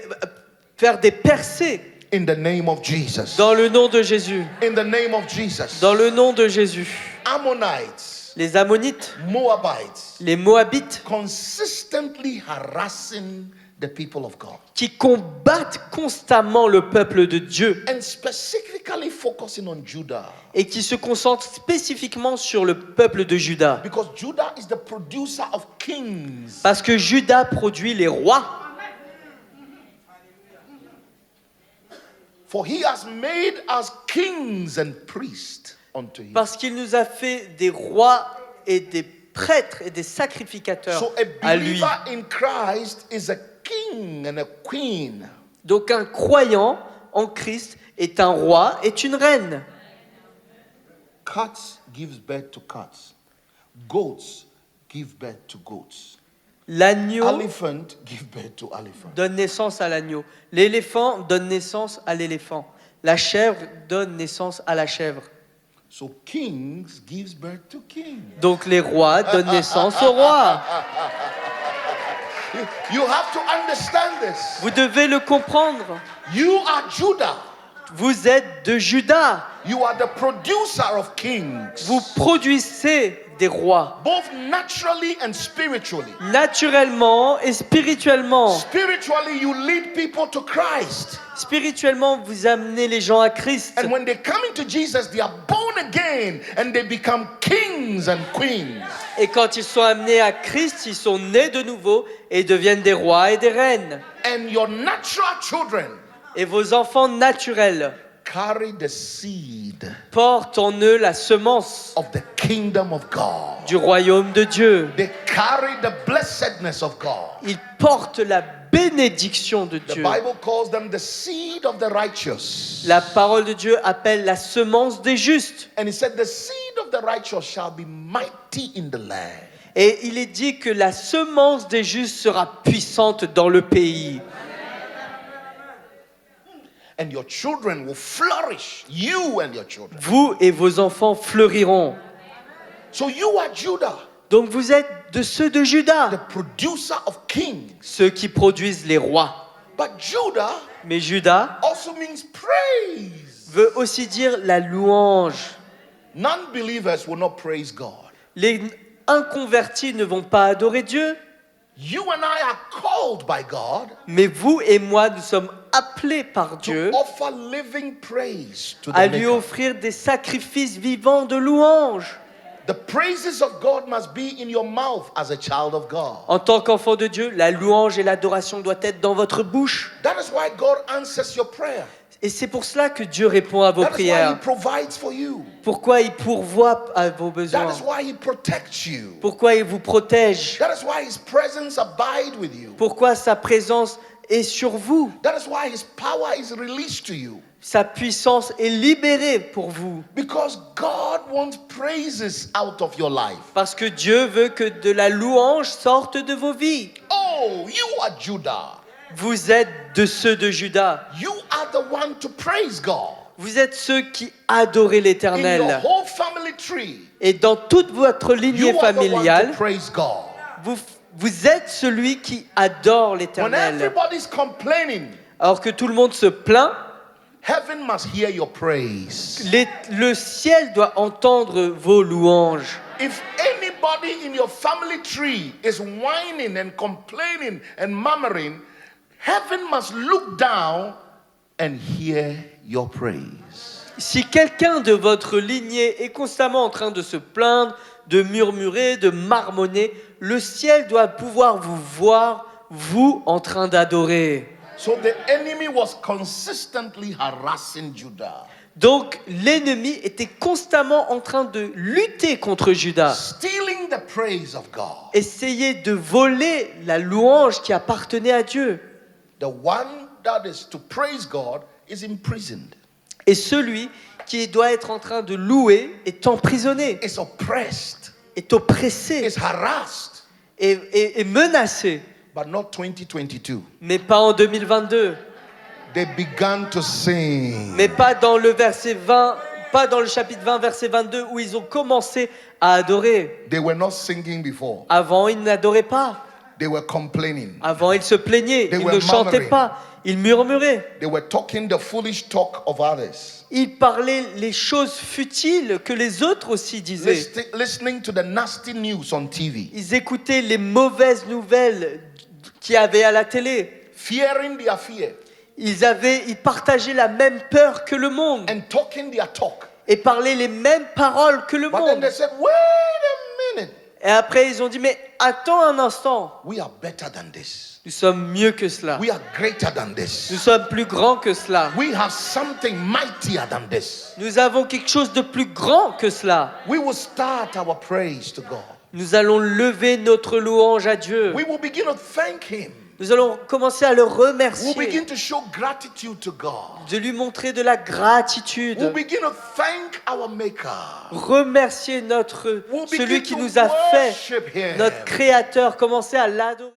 [SPEAKER 2] faire des percées
[SPEAKER 1] In the name of Jesus.
[SPEAKER 2] dans le nom de Jésus.
[SPEAKER 1] In the name of Jesus.
[SPEAKER 2] Dans le nom de Jésus.
[SPEAKER 1] Ammonites,
[SPEAKER 2] Les Ammonites,
[SPEAKER 1] Moabites,
[SPEAKER 2] les Moabites,
[SPEAKER 1] consistently harassing the people of God.
[SPEAKER 2] qui combattent constamment le peuple de Dieu
[SPEAKER 1] And specifically focusing on Judah.
[SPEAKER 2] et qui se concentrent spécifiquement sur le peuple de Juda.
[SPEAKER 1] Because Judah is the producer of kings.
[SPEAKER 2] Parce que Juda produit les rois.
[SPEAKER 1] For he has made us kings and priests unto him.
[SPEAKER 2] Parce qu'il nous a fait des rois et des prêtres et des sacrificateurs
[SPEAKER 1] So a
[SPEAKER 2] à lui.
[SPEAKER 1] believer in Christ is a king and a queen.
[SPEAKER 2] Donc un croyant en Christ est un roi, est une reine.
[SPEAKER 1] Cats gives birth to cats. Goats give birth to goats.
[SPEAKER 2] L'agneau
[SPEAKER 1] Elephant give birth to elephant.
[SPEAKER 2] donne naissance à l'agneau. L'éléphant donne naissance à l'éléphant. La chèvre donne naissance à la chèvre.
[SPEAKER 1] So kings gives birth to kings.
[SPEAKER 2] Donc les rois donnent naissance aux rois.
[SPEAKER 1] You have to understand this.
[SPEAKER 2] Vous devez le comprendre.
[SPEAKER 1] You are Judah.
[SPEAKER 2] Vous êtes de Juda.
[SPEAKER 1] You are the producer of kings.
[SPEAKER 2] Vous produisez des rois.
[SPEAKER 1] Both naturally and spiritually.
[SPEAKER 2] Naturellement et spirituellement.
[SPEAKER 1] Spiritually, you lead people to Christ.
[SPEAKER 2] Spirituellement, vous amenez les gens à Christ.
[SPEAKER 1] And when they come into Jesus, they are born again and they become kings and queens.
[SPEAKER 2] Et quand ils sont amenés à Christ, ils sont nés de nouveau et deviennent des rois et des reines.
[SPEAKER 1] And your natural children
[SPEAKER 2] Et vos enfants naturels
[SPEAKER 1] carry the seed
[SPEAKER 2] portent en eux la semence
[SPEAKER 1] of the kingdom of God.
[SPEAKER 2] du royaume de Dieu.
[SPEAKER 1] They carry the blessedness of God.
[SPEAKER 2] Ils portent la bénédiction de
[SPEAKER 1] The
[SPEAKER 2] Dieu.
[SPEAKER 1] Bible calls them the seed of the righteous.
[SPEAKER 2] La parole de Dieu appelle la semence des justes.
[SPEAKER 1] And he said, the seed of the righteous shall be mighty in the land.
[SPEAKER 2] Et il est dit que la semence des justes sera puissante dans le pays.
[SPEAKER 1] And your children will flourish. You and your children.
[SPEAKER 2] Vous et vos enfants fleuriront.
[SPEAKER 1] So you are Judah,
[SPEAKER 2] Donc vous êtes de ceux de Juda,
[SPEAKER 1] the producer of kings.
[SPEAKER 2] ceux qui produisent les rois.
[SPEAKER 1] But Judah
[SPEAKER 2] Mais Juda
[SPEAKER 1] also means praise.
[SPEAKER 2] veut aussi dire la louange.
[SPEAKER 1] Non-believers will not praise God.
[SPEAKER 2] Les inconvertis ne vont pas adorer Dieu,
[SPEAKER 1] You and I are called by God
[SPEAKER 2] mais vous et moi, nous sommes appelés par Dieu
[SPEAKER 1] to offer living praise to
[SPEAKER 2] à
[SPEAKER 1] the
[SPEAKER 2] lui
[SPEAKER 1] Maker.
[SPEAKER 2] offrir des sacrifices vivants de louange.
[SPEAKER 1] The praises of God must be in your mouth as a child of God.
[SPEAKER 2] En tant qu'enfant de Dieu, la louange et l'adoration doivent être dans votre bouche.
[SPEAKER 1] That is why God answers your prayer.
[SPEAKER 2] Et c'est pour cela que Dieu répond à vos
[SPEAKER 1] That is why He
[SPEAKER 2] prières.
[SPEAKER 1] provides for you.
[SPEAKER 2] Pourquoi il pourvoit à vos
[SPEAKER 1] That
[SPEAKER 2] besoins.
[SPEAKER 1] is why He protects you.
[SPEAKER 2] Pourquoi il vous protège.
[SPEAKER 1] That is why His presence abides with you.
[SPEAKER 2] Pourquoi sa présence est sur vous.
[SPEAKER 1] That is why His power is released to you.
[SPEAKER 2] Sa puissance est libérée pour vous.
[SPEAKER 1] Because God wants praises out of your life.
[SPEAKER 2] Parce que Dieu veut que de la louange sorte de vos vies.
[SPEAKER 1] Oh, you are Judah.
[SPEAKER 2] Vous êtes de ceux de Juda.
[SPEAKER 1] You are the one to praise God.
[SPEAKER 2] Vous êtes ceux qui adorez
[SPEAKER 1] In your
[SPEAKER 2] l'Éternel.
[SPEAKER 1] whole family tree,
[SPEAKER 2] Et dans toute votre
[SPEAKER 1] you
[SPEAKER 2] lignée
[SPEAKER 1] are the one
[SPEAKER 2] familiale,
[SPEAKER 1] to praise God.
[SPEAKER 2] vous êtes celui qui adore
[SPEAKER 1] When
[SPEAKER 2] l'Éternel.
[SPEAKER 1] everybody's complaining,
[SPEAKER 2] Alors que tout le monde se plaint,
[SPEAKER 1] heaven must hear your praise.
[SPEAKER 2] le ciel doit entendre vos louanges.
[SPEAKER 1] If anybody in your family tree is whining and complaining and murmuring, heaven must look down and hear your praise.
[SPEAKER 2] Si quelqu'un de votre lignée est constamment en train de se plaindre, de murmurer, de marmonner, le ciel doit pouvoir vous voir, vous, en train d'adorer.
[SPEAKER 1] So the enemy was consistently harassing Judah,
[SPEAKER 2] Donc l'ennemi était constamment en train de lutter contre Judas,
[SPEAKER 1] stealing the praise of God.
[SPEAKER 2] essayer de voler la louange qui appartenait à Dieu.
[SPEAKER 1] The one that is to praise God is imprisoned,
[SPEAKER 2] Et celui qui doit être en train de louer est emprisonné,
[SPEAKER 1] is oppressed,
[SPEAKER 2] est oppressé,
[SPEAKER 1] is harassed,
[SPEAKER 2] est menacé.
[SPEAKER 1] but not 2022.
[SPEAKER 2] Mais pas en 2022,
[SPEAKER 1] They began to sing.
[SPEAKER 2] mais pas dans le verset 20, pas dans le chapitre 20, verset 22, où ils ont commencé à adorer.
[SPEAKER 1] They were not singing before.
[SPEAKER 2] Avant, ils n'adoraient pas.
[SPEAKER 1] They were complaining.
[SPEAKER 2] Avant, ils se plaignaient.
[SPEAKER 1] They
[SPEAKER 2] Ils
[SPEAKER 1] were
[SPEAKER 2] ne chantaient
[SPEAKER 1] murmuring.
[SPEAKER 2] pas. Ils murmuraient.
[SPEAKER 1] They were talking the foolish talk of others.
[SPEAKER 2] Ils parlaient les choses futiles que les autres aussi disaient.
[SPEAKER 1] Listening to the nasty news on TV.
[SPEAKER 2] Ils écoutaient les mauvaises nouvelles qu'il y avait à la télé.
[SPEAKER 1] Fearing their fear.
[SPEAKER 2] Ils partageaient la même peur que le monde
[SPEAKER 1] And talking their talk.
[SPEAKER 2] et parlaient les mêmes paroles que le
[SPEAKER 1] But then
[SPEAKER 2] monde.
[SPEAKER 1] they said, wait a minute.
[SPEAKER 2] Et après, ils ont dit, mais attends un instant,
[SPEAKER 1] We are better than this.
[SPEAKER 2] nous sommes mieux que cela.
[SPEAKER 1] We are greater than
[SPEAKER 2] Nous
[SPEAKER 1] this.
[SPEAKER 2] sommes plus grands que cela.
[SPEAKER 1] We have something mightier than this.
[SPEAKER 2] Nous avons quelque chose de plus grand que cela.
[SPEAKER 1] We will start our praise to God.
[SPEAKER 2] Nous allons lever notre louange à Dieu.
[SPEAKER 1] We will begin to thank Him.
[SPEAKER 2] Nous allons commencer à le
[SPEAKER 1] We'll
[SPEAKER 2] remercier,
[SPEAKER 1] begin to show gratitude to God.
[SPEAKER 2] de lui montrer de la gratitude,
[SPEAKER 1] We'll begin to thank our Maker.
[SPEAKER 2] remercier
[SPEAKER 1] We'll
[SPEAKER 2] celui
[SPEAKER 1] begin
[SPEAKER 2] qui
[SPEAKER 1] to
[SPEAKER 2] nous a fait,
[SPEAKER 1] worship Him.
[SPEAKER 2] notre Créateur, commencer à l'adorer.